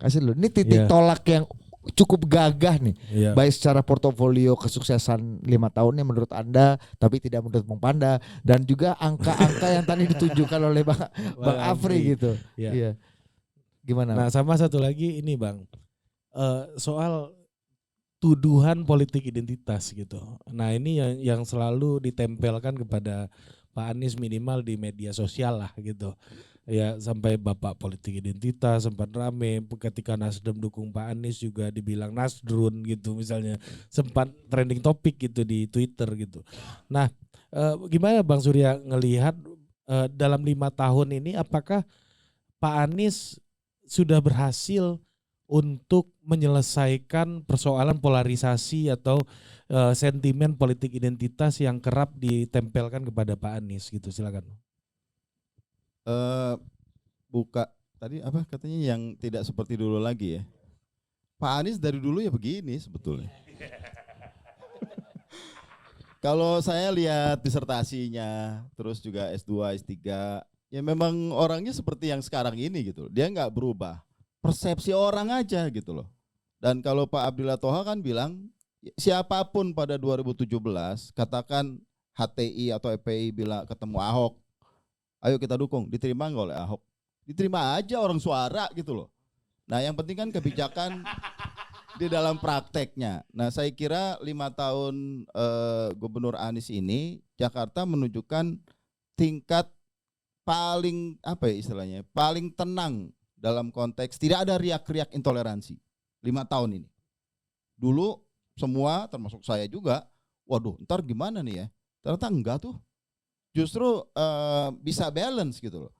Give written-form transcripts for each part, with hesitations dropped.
Kasih dulu. Ini titik tolak yang cukup gagah nih, baik secara portofolio kesuksesan 5 tahunnya menurut Anda, tapi tidak menurut Bang Panda, dan juga angka-angka yang tadi ditunjukkan oleh Bang Afri gitu. Iya. Gimana? Nah, sama satu lagi ini Bang, soal tuduhan politik identitas gitu. Nah ini yang selalu ditempelkan kepada Pak Anies minimal di media sosial lah gitu. Ya sampai bapak politik identitas sempat rame ketika Nasdem dukung Pak Anies juga dibilang Nasdrun gitu misalnya, sempat trending topik gitu di Twitter gitu. Nah gimana Bang Surya ngelihat dalam 5 tahun ini apakah Pak Anies sudah berhasil untuk menyelesaikan persoalan polarisasi atau sentimen politik identitas yang kerap ditempelkan kepada Pak Anies gitu, silakan. Buka tadi apa katanya yang tidak seperti dulu lagi ya. Pak Anies dari dulu ya begini sebetulnya. Kalau saya lihat disertasinya, terus juga S2, S3, ya memang orangnya seperti yang sekarang ini gitu. Dia nggak berubah. Persepsi orang aja gitu loh. Dan kalau Pak Abdillah Toha kan bilang, siapapun pada 2017 katakan HTI atau FPI bila ketemu Ahok, ayo kita dukung, diterima nggak oleh Ahok? Diterima aja orang suara gitu loh. Nah yang penting kan kebijakan di dalam prakteknya. Nah saya kira 5 tahun Gubernur Anies ini Jakarta menunjukkan tingkat paling apa ya istilahnya, paling tenang dalam konteks tidak ada riak-riak intoleransi 5 tahun ini. Dulu semua termasuk saya juga, waduh ntar gimana nih ya, ternyata enggak tuh. Justru bisa balance gitu loh.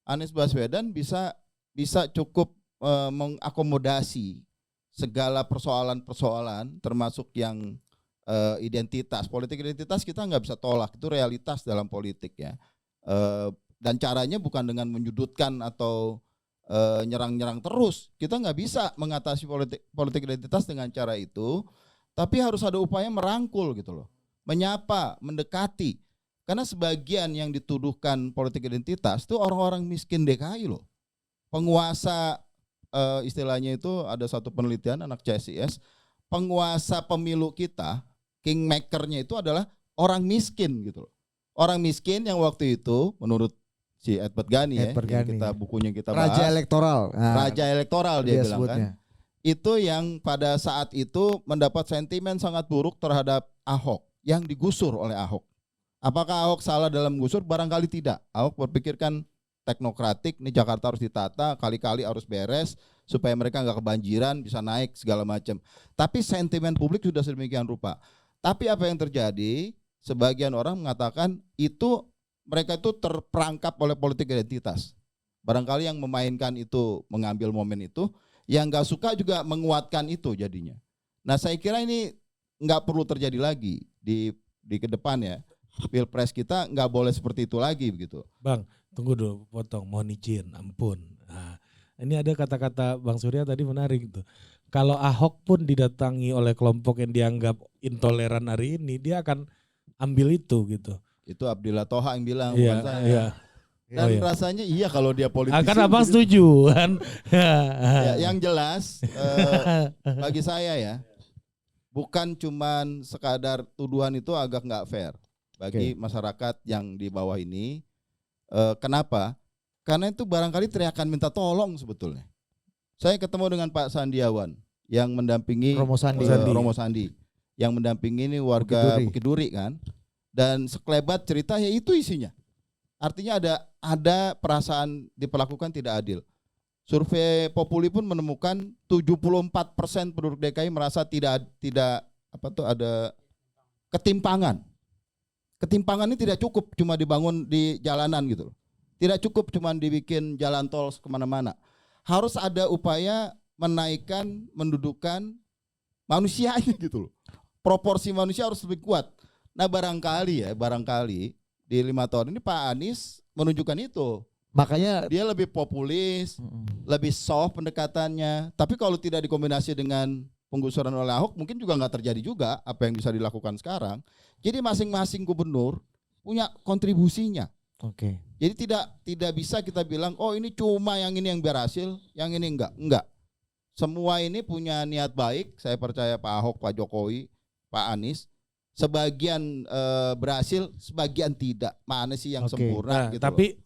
Anies Baswedan bisa cukup mengakomodasi segala persoalan-persoalan termasuk yang identitas. Politik identitas kita nggak bisa tolak, itu realitas dalam politik ya. Dan caranya bukan dengan menyudutkan atau nyerang-nyerang terus. Kita nggak bisa mengatasi politik identitas dengan cara itu, tapi harus ada upaya merangkul gitu loh. Menyapa, mendekati. Karena sebagian yang dituduhkan politik identitas itu orang-orang miskin DKI loh. Penguasa istilahnya itu ada satu penelitian anak CSIS, penguasa pemilu kita, kingmakernya itu adalah orang miskin gitu loh. Orang miskin yang waktu itu menurut si Edward Ghani ya, yang kita bukunya kita bahas. Raja elektoral. Nah, Raja elektoral dia bilang sebutnya. kan. Itu yang pada saat itu mendapat sentimen sangat buruk terhadap Ahok yang digusur oleh Ahok. Apakah Ahok salah dalam gusur? Barangkali tidak. Ahok berpikirkan teknokratik, nih Jakarta harus ditata, kali-kali harus beres supaya mereka nggak kebanjiran, bisa naik segala macam. Tapi sentimen publik sudah sedemikian rupa. Tapi apa yang terjadi? Sebagian orang mengatakan itu mereka itu terperangkap oleh politik identitas. Barangkali yang memainkan itu, mengambil momen itu, yang nggak suka juga menguatkan itu jadinya. Nah saya kira ini nggak perlu terjadi lagi di ke depan ya. Pilpres kita nggak boleh seperti itu lagi begitu. Bang, tunggu dulu, potong, mohon izin, ampun. Nah, ini ada kata-kata Bang Surya tadi menarik tuh. Kalau Ahok pun didatangi oleh kelompok yang dianggap intoleran hari ini, dia akan ambil itu gitu. Itu Abdillah Toha yang bilang, bukan saya. Iya. Dan rasanya iya kalau dia politisi. Kan abang setuju kan. Ya, yang jelas bagi saya ya, bukan cuman sekadar tuduhan itu agak nggak fair bagi masyarakat yang di bawah ini. Kenapa? Karena itu barangkali teriakan minta tolong sebetulnya. Saya ketemu dengan Pak Sandiawan yang mendampingi Romo Sandi yang mendampingi ini warga Bukit Duri kan. Dan sekelebat cerita ya itu isinya. Artinya ada perasaan diperlakukan tidak adil. Survei Populi pun menemukan 74% penduduk DKI merasa tidak ada ketimpangan. Ketimpangan ini tidak cukup cuma dibangun di jalanan gitu. Tidak cukup cuma dibikin jalan tol kemana-mana. Harus ada upaya menaikkan, mendudukan manusia ini gitu loh. Proporsi manusia harus lebih kuat. Nah barangkali di 5 tahun ini Pak Anies menunjukkan itu. Makanya dia lebih populis, lebih soft pendekatannya. Tapi kalau tidak dikombinasi dengan penggusuran oleh Ahok, mungkin juga nggak terjadi juga apa yang bisa dilakukan sekarang. Jadi masing-masing gubernur punya kontribusinya. Oke. Jadi tidak bisa kita bilang, oh ini cuma yang ini yang berhasil, yang ini enggak. semua ini punya niat baik. Saya percaya Pak Ahok, Pak Jokowi, Pak Anies. Sebagian berhasil, sebagian tidak. Mana sih yang sempurna? Nah, gitu tapi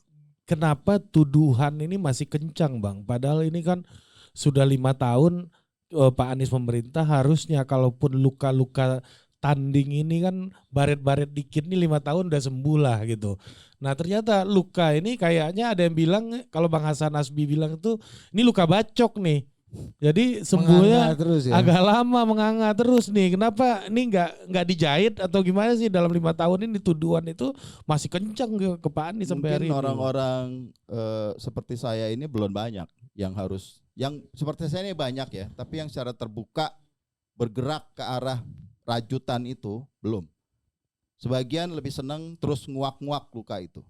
kenapa tuduhan ini masih kencang Bang? Padahal ini kan sudah 5 tahun Pak Anies pemerintah, harusnya kalaupun luka-luka tanding ini kan baret-baret dikit nih 5 tahun udah sembuh lah gitu. Nah ternyata luka ini kayaknya ada yang bilang, kalau Bang Hasan Nasbi bilang itu ini luka bacok nih. Jadi sembuhnya terus ya? agak lama, menganga terus nih. Kenapa ini nggak dijahit atau gimana sih dalam 5 tahun ini tuduhan itu masih kencang ke Pak Anies sampai hari ini? Mungkin orang-orang seperti saya ini belum banyak yang seperti saya ini banyak ya, tapi yang secara terbuka bergerak ke arah rajutan itu belum. Sebagian lebih senang terus nguak-nguak luka itu.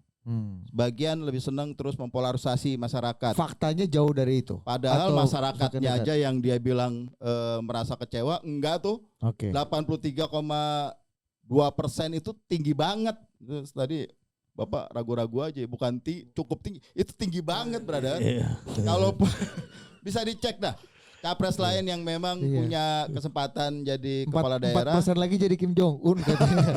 Sebagian lebih senang terus mempolarisasi masyarakat. Faktanya jauh dari itu. Padahal Atau masyarakatnya aja yang dia bilang merasa kecewa, enggak tuh. 83,2% itu tinggi banget. Terus tadi Bapak ragu-ragu aja, bukan cukup tinggi, itu tinggi banget, brother. Kalau bisa dicek dah. Capres lain yang memang punya kesempatan jadi kepala daerah. 4% lagi jadi Kim Jong Un katanya.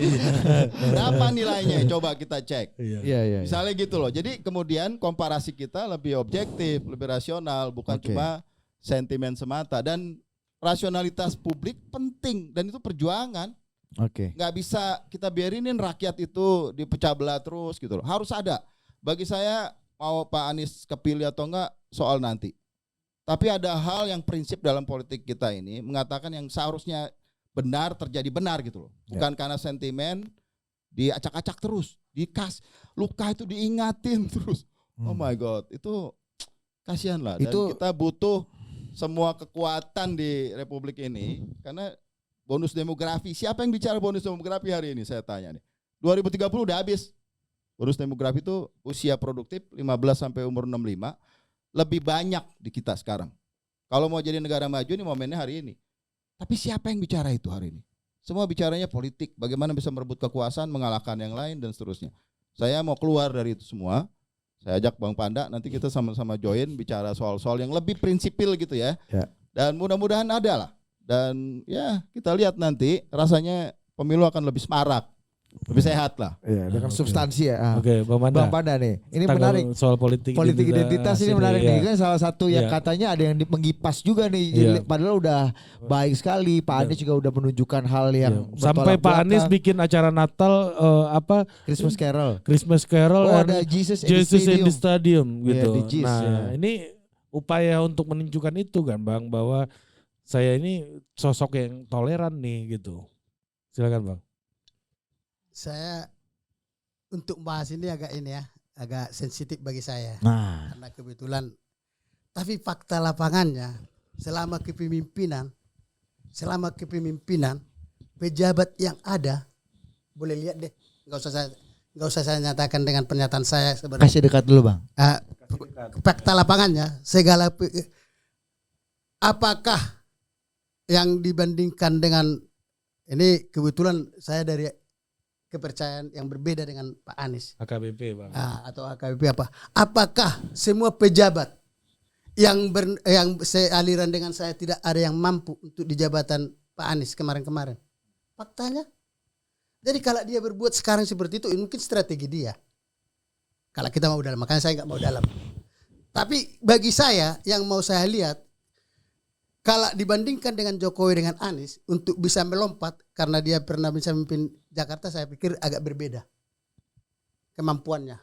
Berapa nilainya? Coba kita cek. Iya. Misalnya gitu loh. Jadi kemudian komparasi kita lebih objektif, lebih rasional, bukan cuma sentimen semata. Dan rasionalitas publik penting dan itu perjuangan. Nggak bisa kita biarinin rakyat itu dipecah belah terus gitu loh. Harus ada. Bagi saya mau Pak Anies kepilih atau enggak soal nanti. Tapi ada hal yang prinsip dalam politik kita ini mengatakan yang seharusnya benar terjadi benar gitu loh. Bukan karena sentimen diacak-acak terus, luka itu diingatin terus. Oh my God, itu kasihan lah. Dan kita butuh semua kekuatan di Republik ini karena bonus demografi. Siapa yang bicara bonus demografi hari ini? Saya tanya nih. 2030 udah habis. Bonus demografi itu usia produktif 15 sampai umur 65. Lebih banyak di kita sekarang. Kalau mau jadi negara maju ini momennya hari ini. Tapi siapa yang bicara itu hari ini? Semua bicaranya politik. Bagaimana bisa merebut kekuasaan, mengalahkan yang lain dan seterusnya. Saya mau keluar dari itu semua. Saya ajak Bang Panda, nanti kita sama-sama join bicara soal-soal yang lebih prinsipil gitu ya. Dan mudah-mudahan ada lah. Dan ya kita lihat nanti rasanya pemilu akan lebih semarak. Lebih sehat lah. Iya, dengan substansi ya. Bang Panda nih. Ini menarik. Soal politik identitas ini menarik nih. Kan salah satu yang katanya ada yang mengipas juga nih. Padahal udah baik sekali. Pak Anies juga udah menunjukkan hal yang sampai Pak Anies bikin acara Natal Christmas Carol. Oh, ada Jesus in the Stadium gitu. Nah, ini upaya untuk menunjukkan itu kan Bang, bahwa saya ini sosok yang toleran nih gitu. Silakan Bang. Saya untuk bahas ini agak sensitif bagi saya. Karena kebetulan, tapi fakta lapangannya selama kepemimpinan pejabat yang ada, boleh lihat deh, nggak usah saya nyatakan dengan pernyataan saya sebenarnya. Kasih dekat dulu Bang. Fakta lapangannya apakah yang dibandingkan dengan ini, kebetulan saya dari kepercayaan yang berbeda dengan Pak Anies. AKBP Bang. Atau AKBP apa? Apakah semua pejabat yang sealiran dengan saya tidak ada yang mampu untuk di jabatan Pak Anies kemarin-kemarin? Faktanya. Jadi kalau dia berbuat sekarang seperti itu, mungkin strategi dia. Kalau kita mau dalam, makanya saya nggak mau dalam. Tapi bagi saya yang mau saya lihat, kalau dibandingkan dengan Jokowi dengan Anies, untuk bisa melompat karena dia pernah bisa memimpin Jakarta, saya pikir agak berbeda kemampuannya.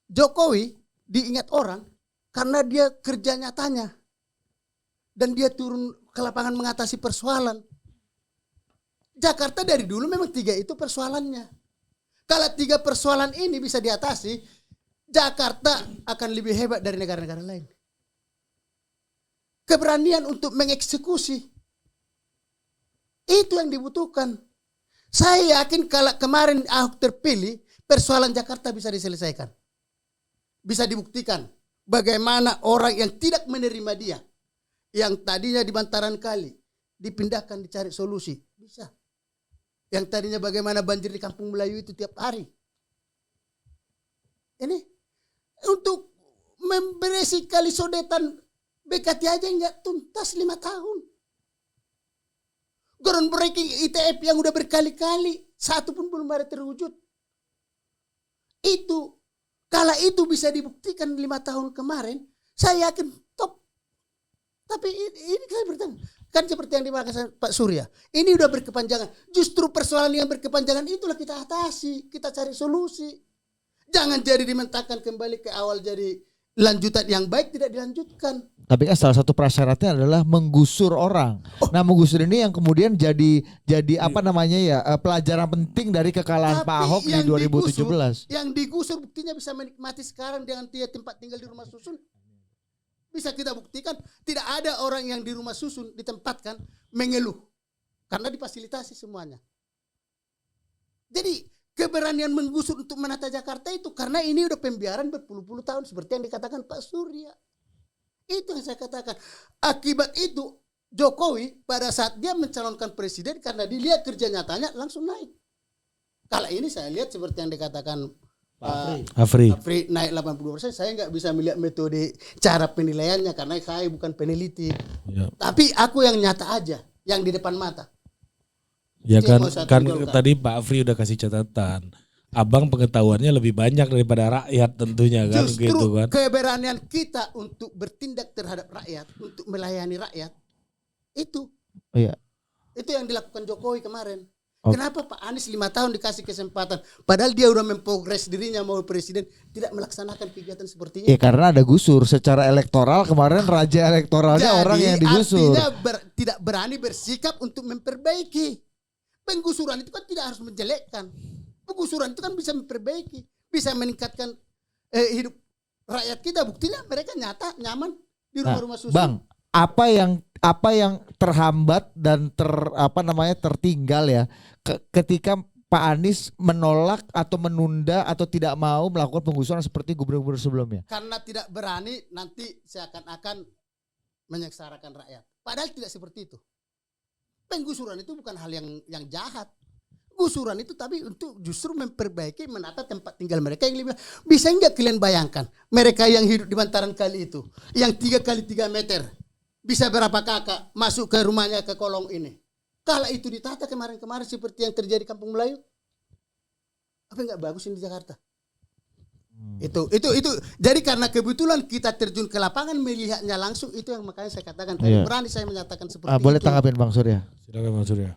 Jokowi diingat orang karena dia kerja nyatanya dan dia turun ke lapangan mengatasi persoalan. Jakarta dari dulu memang 3 itu persoalannya. Kalau 3 persoalan ini bisa diatasi, Jakarta akan lebih hebat dari negara-negara lain. Keberanian untuk mengeksekusi itu yang dibutuhkan. Saya yakin kalau kemarin Ahok terpilih, persoalan Jakarta bisa diselesaikan. Bisa dibuktikan bagaimana orang yang tidak menerima dia, yang tadinya di bantaran kali, dipindahkan dicari solusi. Bisa. Yang tadinya bagaimana banjir di Kampung Melayu itu tiap hari. Ini untuk memberesi kali sodetan BKT aja nggak tuntas 5 tahun. Groundbreaking ITF yang udah berkali-kali, satu pun belum ada terwujud. Itu, kala itu bisa dibuktikan 5 tahun kemarin, saya yakin top. Tapi ini saya bertanya, kan seperti yang dimaksud Pak Surya, ini udah berkepanjangan. Justru persoalan yang berkepanjangan itulah kita atasi, kita cari solusi. Jangan jadi dimentahkan kembali ke awal jadi lanjutan yang baik tidak dilanjutkan. Tapi kan salah satu prasyaratnya adalah menggusur orang. Nah, menggusur ini yang kemudian jadi apa namanya ya, pelajaran penting dari kekalahan Pak Ahok di 2017. Yang digusur buktinya bisa menikmati sekarang dengan dia tempat tinggal di rumah susun. Bisa kita buktikan tidak ada orang yang di rumah susun ditempatkan mengeluh karena difasilitasi semuanya. Jadi keberanian menggusur untuk menata Jakarta itu karena ini udah pembiaran berpuluh-puluh tahun seperti yang dikatakan Pak Surya. Itu yang saya katakan. Akibat itu Jokowi pada saat dia mencalonkan presiden karena dilihat kerja nyatanya langsung naik. Kala ini saya lihat seperti yang dikatakan Afri naik 80%. Saya nggak bisa melihat metode cara penilaiannya karena saya bukan peneliti. Ya. Tapi aku yang nyata aja, yang di depan mata. Ya kan Golkar. tadi Pak Afri udah kasih catatan. Abang pengetahuannya lebih banyak daripada rakyat tentunya kan Justru gitu kan. keberanian kita untuk bertindak terhadap rakyat, untuk melayani rakyat, itu. Iya. Itu yang dilakukan Jokowi kemarin. Oke. Kenapa Pak Anies 5 tahun dikasih kesempatan, padahal dia udah memprogres dirinya mau presiden, tidak melaksanakan kegiatan seperti Ya itu. karena ada gusur secara elektoral kemarin raja elektoralnya orang yang digusur. Artinya tidak berani bersikap untuk memperbaiki. Penggusuran itu kan tidak harus menjelekkan. Penggusuran itu kan bisa memperbaiki, bisa meningkatkan hidup rakyat kita. Buktinya mereka nyata nyaman di rumah-rumah susun. Bang, apa yang terhambat dan tertinggal ya ketika Pak Anies menolak atau menunda atau tidak mau melakukan penggusuran seperti gubernur-gubernur sebelumnya? Karena tidak berani nanti seakan-akan menyengsarakan rakyat. Padahal tidak seperti itu. Penggusuran itu bukan hal yang jahat. Gusuran itu tapi untuk justru memperbaiki, menata tempat tinggal mereka yang lebih. Bisa enggak kalian bayangkan mereka yang hidup di bantaran kali itu, yang 3 kali 3 meter, bisa berapa kakak masuk ke rumahnya ke kolong ini. Kala itu ditata kemarin-kemarin seperti yang terjadi Kampung Melayu, apa enggak bagus ini di Jakarta? Itu. Jadi karena kebetulan kita terjun ke lapangan melihatnya langsung, itu yang makanya saya katakan tadi berani saya menyatakan seperti Boleh itu. tanggapin Bang Surya. Silakan Bang Surya.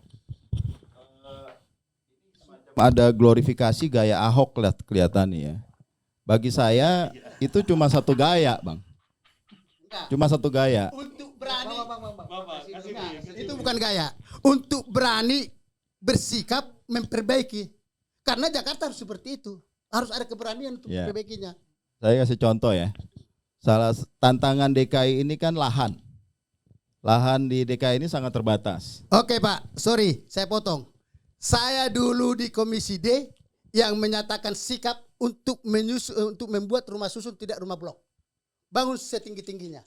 Ada glorifikasi gaya Ahok kelihatannya ya. Bagi saya itu cuma satu gaya, Bang. Cuma satu gaya. Untuk berani, itu bukan gaya. Untuk berani bersikap memperbaiki. Karena Jakarta harus seperti itu. Harus ada keberanian untuk memperbaikinya. Saya kasih contoh ya. Salah tantangan DKI ini kan lahan. Lahan di DKI ini sangat terbatas. Oke Pak, sorry saya potong. Saya dulu di Komisi D yang menyatakan sikap untuk membuat rumah susun tidak rumah blok. Bangun setinggi-tingginya.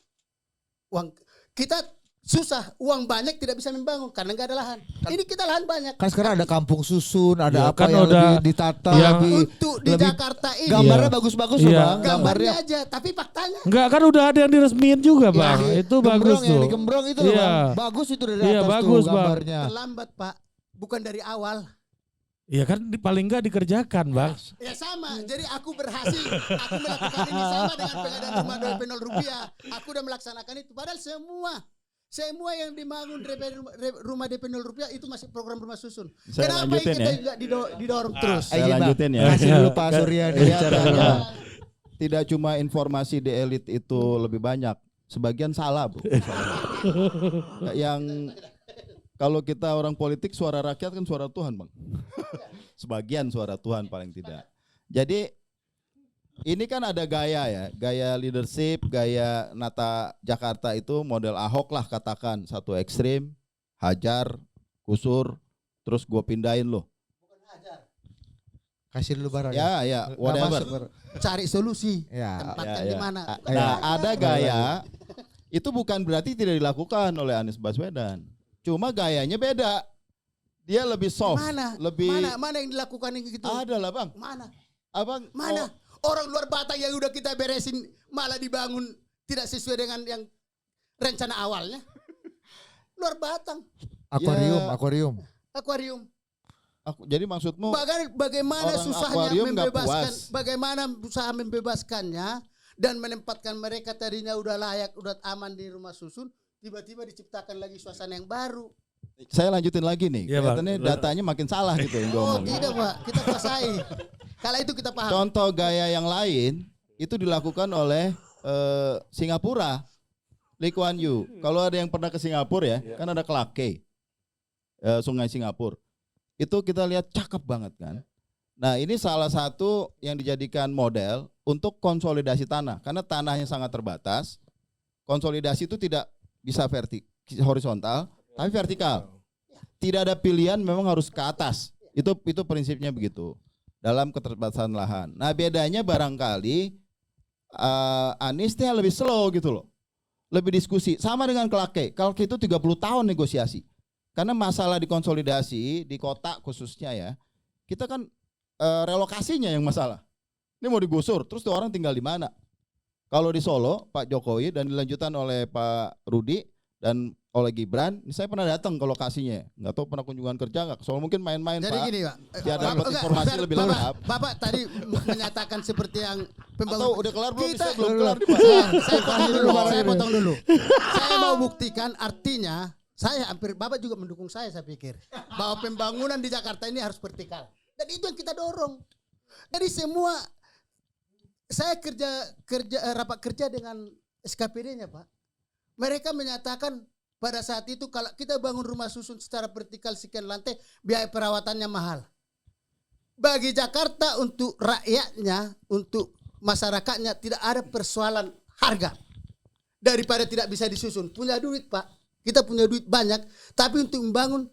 Kita susah, uang banyak tidak bisa membangun karena nggak ada lahan. Ini kita lahan banyak. Kan sekarang ada kampung susun, ada Ya, apa kan yang udah lebih ditata, Untuk di Jakarta ini gambarnya bagus-bagus loh Iya. Bang. gambarnya aja, tapi faktanya Enggak kan udah ada yang diresmiin juga Bang. Itu bagus Gembrong yang tuh. di Gembrong itu loh Iya. Bang. Bagus itu dari Iya, atas bagus, tuh Bang. gambarnya. terlambat Pak, bukan dari awal. Iya kan paling enggak dikerjakan Bang. Ya sama, jadi aku berhasil, aku melakukan ini sama dengan pengadaan rumah DP 0 rupiah. Aku udah melaksanakan itu, padahal semua yang dibangun rumah DP 0 rupiah itu masih program rumah susun. Saya Kenapa lanjutin kita ya. juga didorong terus? Saya Izin, Bang. lanjutin ya. Kasih dulu Pak Surya nih. Karena tidak cuma informasi di elit itu lebih banyak, sebagian salah, Bro. Yang kalau kita orang politik suara rakyat kan suara Tuhan, Bang. Sebagian suara Tuhan paling tidak. Jadi ini kan ada gaya ya, gaya leadership, gaya nata Jakarta itu model Ahok lah katakan, satu ekstrim, hajar, kusur, terus gue pindahin loh. Kasih dulu barang. Ya, whatever. Cari solusi. Ya. Tempatkan di mana? Nah, ada gaya itu bukan berarti tidak dilakukan oleh Anies Baswedan. Cuma gayanya beda. Dia lebih soft, Mana yang dilakukan yang gitu? Ada lah, Bang. Mana? Abang Mana? Orang luar Batak yang udah kita beresin malah dibangun tidak sesuai dengan yang rencana awalnya. Luar batang. Akuarium. Jadi maksudmu Bagaimana orang susahnya akuarium nggak membebaskan, puas. bagaimana usaha membebaskannya dan menempatkan mereka tadinya udah layak, udah aman di rumah susun, tiba-tiba diciptakan lagi suasana yang baru. Saya lanjutin lagi nih. Iya, Bang. Kelihatannya datanya makin salah gitu yang gue Oh omongin. tidak Pak, kita kuasai. Kalau itu kita paham. Contoh gaya yang lain itu dilakukan oleh Singapura, Lee Kuan Yew. Kalau ada yang pernah ke Singapura ya, kan ada Clarke Quay, Sungai Singapura. Itu kita lihat cakep banget kan. Nah ini salah satu yang dijadikan model untuk konsolidasi tanah. Karena tanahnya sangat terbatas. Konsolidasi itu tidak bisa horizontal, tapi vertikal. Tidak ada pilihan, memang harus ke atas. Itu prinsipnya begitu. Dalam keterbatasan lahan. Nah bedanya barangkali Aniesnya lebih slow gitu loh. Lebih diskusi. Sama dengan Clarke Quay. Clarke Quay itu 30 tahun negosiasi. Karena masalah di konsolidasi, di kota khususnya ya, kita kan relokasinya yang masalah. Ini mau digusur, terus tuh orang tinggal di mana? Kalau di Solo, Pak Jokowi dan dilanjutkan oleh Pak Rudi dan oleh Gibran, saya pernah datang ke lokasinya. Nggak tahu pernah kunjungan kerja nggak? Soal mungkin main-main Jadi Pak. gini Pak, Biar dapat informasi lebih lengkap. Bapak tadi menyatakan seperti yang Atau udah kelar belum? Kita- Saya belum kelar nih Pak. Saya potong dulu. Saya mau buktikan artinya Bapak juga mendukung saya pikir bahwa pembangunan di Jakarta ini harus vertikal. Dan itu yang kita dorong. Jadi semua saya rapat kerja dengan SKPD-nya Pak. Mereka menyatakan pada saat itu kalau kita bangun rumah susun secara vertikal sekian lantai, biaya perawatannya mahal. Bagi Jakarta untuk rakyatnya, untuk masyarakatnya tidak ada persoalan harga. Daripada tidak bisa disusun. Punya duit Pak. Kita punya duit banyak, tapi untuk membangun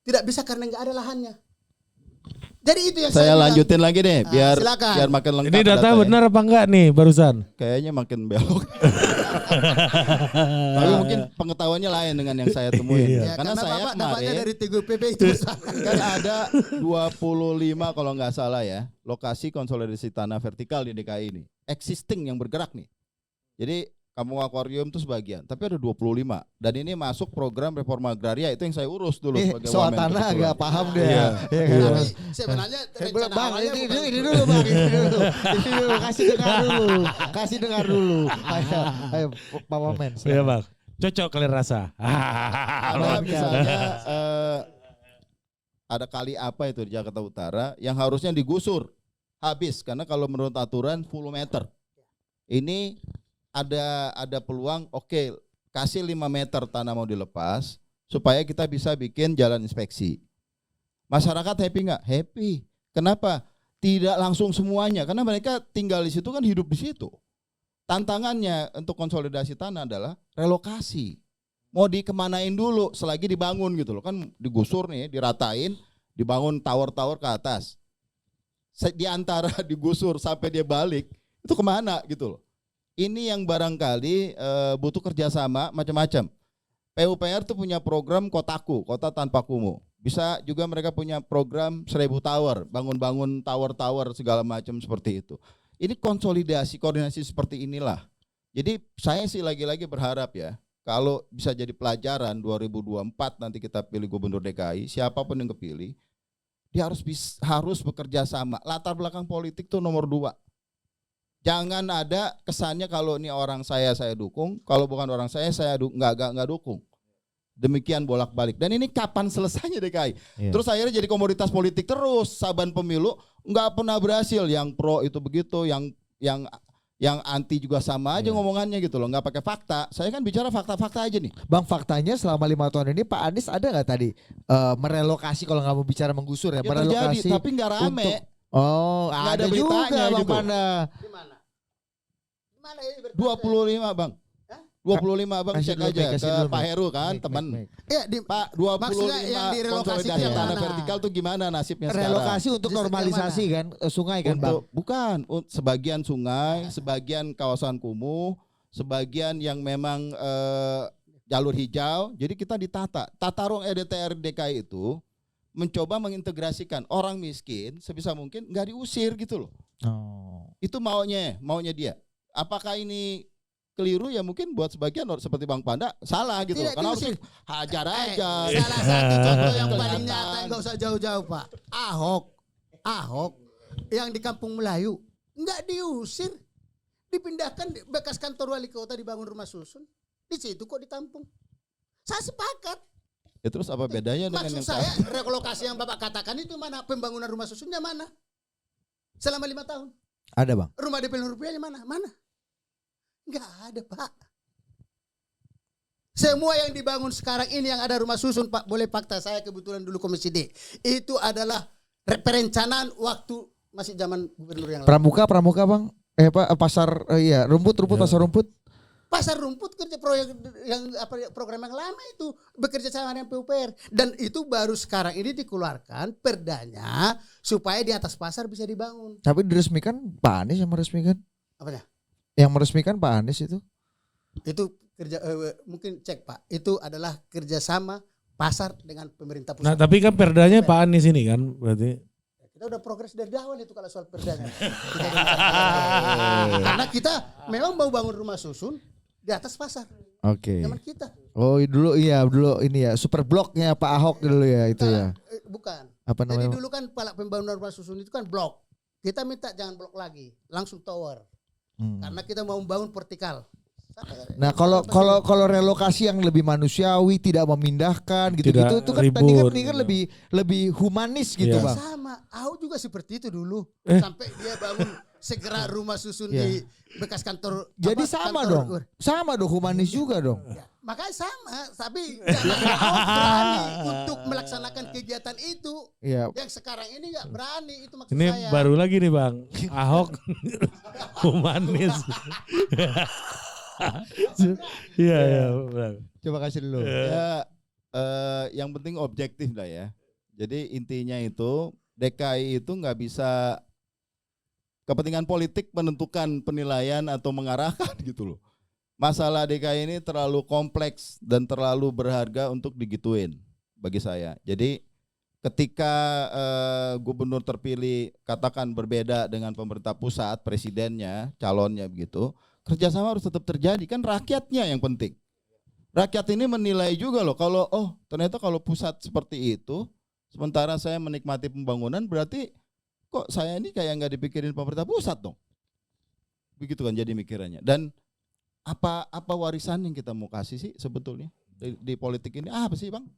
tidak bisa karena nggak ada lahannya. Jadi itu yang Saya bilang. lanjutin lagi deh, biar Silakan. makin lengkap. Ini data datanya. benar apa enggak nih barusan? Kayaknya makin belok. Tapi mungkin pengetahuannya lain dengan yang saya temuin. Ya, Karena saya Bapak dapatnya kemarin dari TGPP itu. kan ada 25 kalau nggak salah ya, lokasi konsolidasi tanah vertikal di DKI ini. Existing yang bergerak nih. Jadi Kampung Akuarium itu sebagian, tapi ada 25. Dan ini masuk program reforma agraria, itu yang saya urus dulu sebagai Soal wamen tanah kebetulan. agak paham deh. Iya. Ya kan? Tapi sebenarnya rencana Bang, awalnya ini bukan- dulu Bang, ini dulu. Kasih dengar dulu. Ayo Pak Wamen. Iya bang. Cocok kalian rasa. Ada misalnya ada kali apa itu di Jakarta Utara yang harusnya digusur habis karena kalau menurut aturan 10 meter. Ini ada peluang oke, kasih 5 meter tanah mau dilepas supaya kita bisa bikin jalan inspeksi. Masyarakat happy nggak? Happy. Kenapa? Tidak langsung semuanya karena mereka tinggal di situ kan hidup di situ. Tantangannya untuk konsolidasi tanah adalah relokasi. Mau dikemanain dulu selagi dibangun gitu loh. Kan digusur nih, diratain, dibangun tower-tower ke atas. Di antara digusur sampai dia balik, itu kemana gitu loh. Ini yang barangkali butuh kerjasama macam-macam. PUPR tuh punya program Kotaku, Kota Tanpa Kumuh. Bisa juga mereka punya program 1000 tower, bangun-bangun tower-tower segala macam seperti itu. Ini konsolidasi, koordinasi seperti inilah. Jadi saya sih lagi-lagi berharap ya, kalau bisa jadi pelajaran 2024 nanti kita pilih gubernur DKI, siapapun yang kepilih, dia harus bekerja sama. Latar belakang politik tuh nomor 2. Jangan ada kesannya kalau ini orang saya dukung, kalau bukan orang saya nggak dukung. Demikian bolak-balik. Dan ini kapan selesainya DKI? Iya. Terus akhirnya jadi komoditas politik terus. Saban pemilu nggak pernah berhasil. Yang pro itu begitu, yang anti juga sama aja ngomongannya gitu loh. Nggak pakai fakta. Saya kan bicara fakta-fakta aja nih. Bang, faktanya selama 5 tahun ini Pak Anies ada nggak tadi merelokasi, kalau nggak mau bicara menggusur ya, Ya merelokasi terjadi, tapi nggak rame. untuk- Oh, Nggak ada ada juga beritanya Bang gitu. Panda. Di mana? Di mana ini? 25 bang. 25 bang, Kasih cek dulu, aja Mike, kasih ke dulu, Pak Mike. Heru kan, Mike, teman. Mike. Iya, di Pak, Maksudnya yang 25 direlokasi konsolidasi yang tanah mana? vertikal tuh gimana nasibnya sekarang? Relokasi untuk Di sebelah normalisasi kan sungai kan Bang. Bukan, sebagian sungai, sebagian kawasan kumuh, sebagian yang memang jalur hijau. Jadi kita ditata. Tata ruang EDTR DKI itu mencoba mengintegrasikan orang miskin sebisa mungkin nggak diusir gitu loh. Oh. Itu maunya dia. Apakah ini keliru ya mungkin buat sebagian seperti Bang Panda salah gitu. Tidak Karena harus diusir. hajar aja. Salah satu contoh yang paling Kelihatan. nyata, nggak usah jauh-jauh Pak. Ahok yang di Kampung Melayu nggak diusir, dipindahkan bekas kantor wali kota, dibangun rumah susun. Di situ kok ditampung. Saya sepakat. Ya terus apa bedanya dengan Maksud yang saya relokasi yang Bapak katakan itu mana? Pembangunan rumah susunnya mana? Selama 5 tahun. Ada Bang. Rumah DP rupiahnya mana? Mana? Enggak ada Pak. Semua yang dibangun sekarang ini yang ada rumah susun Pak, boleh fakta saya kebetulan dulu Komisi D. Itu adalah perencanaan waktu masih zaman gubernur yang lalu. Pramuka Bang. Pasar iya, rumput pasar rumput. Pasar rumput kerja proyek yang program yang lama itu bekerja sama dengan PUPR, dan itu baru sekarang ini dikeluarkan perdanya supaya di atas pasar bisa dibangun. Tapi diresmikan Pak Anies yang meresmikan. Apanya? Yang meresmikan Pak Anies itu. Itu kerja mungkin cek Pak, itu adalah kerjasama pasar dengan pemerintah Nah, pusat. tapi kan perdanya Pak Anies ini kan berarti. Kita udah progres dari awal itu kalau soal perdanya. Karena kita memang mau bangun rumah susun di atas pasar. Oke. Zaman kita. Oh dulu ini ya super bloknya Pak Ahok dulu ya itu ya. Bukan. Apa Jadi namanya? dulu kan pembangunan rumah susun itu kan blok. Kita minta jangan blok lagi, langsung tower. Karena kita mau membangun vertikal. Nah kalau relokasi yang lebih manusiawi, tidak memindahkan gitu-gitu, itu kan tadi kan ini kan lebih humanis gitu Bang. Sama, Ahok juga seperti itu dulu. Sampai dia bangun segera rumah susun di bekas kantor. Jadi sama dong humanis juga dong. Ya, makanya sama, tapi Ahok berani untuk melaksanakan kegiatan itu. Iya. Yang sekarang ini nggak berani, itu maksud Ini saya. baru lagi nih Bang, Ahok humanis. Iya. Coba kasih dulu. Ya, yang penting objektif lah ya. Jadi intinya itu DKI itu nggak bisa kepentingan politik menentukan penilaian atau mengarahkan gitu loh. Masalah DKI ini terlalu kompleks dan terlalu berharga untuk digituin bagi saya. Jadi ketika gubernur terpilih katakan berbeda dengan pemerintah pusat, presidennya, calonnya begitu, kerjasama harus tetap terjadi, kan rakyatnya yang penting. Rakyat ini menilai juga loh, kalau ternyata kalau pusat seperti itu, sementara saya menikmati pembangunan, berarti kok saya ini kayak nggak dipikirin pemerintah pusat dong. Begitu kan jadi mikirannya. Dan apa warisan yang kita mau kasih sih sebetulnya di politik ini? Apa sih Bang?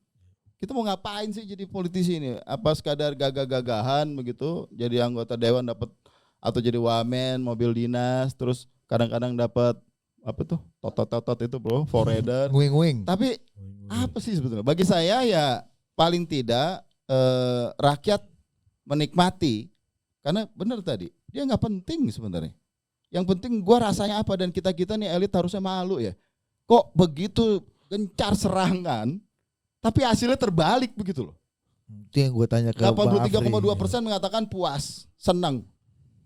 Kita mau ngapain sih jadi politisi ini? Apa sekadar gagah-gagahan begitu, jadi anggota dewan dapat atau jadi wamen, mobil dinas, terus kadang-kadang dapat apa tuh totot itu bro, forader. Nguing-nguing. Tapi apa sih sebetulnya? Bagi saya ya paling tidak rakyat menikmati, karena benar tadi dia nggak penting sebenarnya. Yang penting gua rasanya apa, dan kita nih elit harusnya malu ya. Kok begitu gencar serangan, tapi hasilnya terbalik begitu loh. Itu yang gue tanya ke 83,2% mengatakan puas, senang.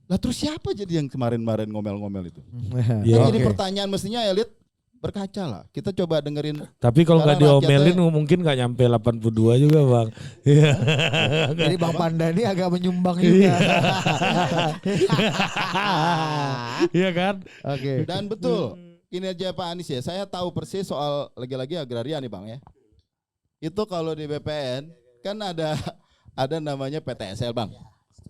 Lah terus siapa jadi yang kemarin-kemarin ngomel-ngomel itu? Ya, Jadi pertanyaan mestinya elit berkaca lah. Kita coba dengerin. Tapi kalau nggak Sekarang diomelin rakyatnya- mungkin nggak nyampe 82 juga Bang. Iya. Jadi Bang Panda ini agak menyumbang juga. Iya kan? Oke. Dan betul kinerja Pak Anies ya. Saya tahu persis soal lagi-lagi agraria nih Bang ya. Itu kalau di BPN kan ada namanya PTSL Bang.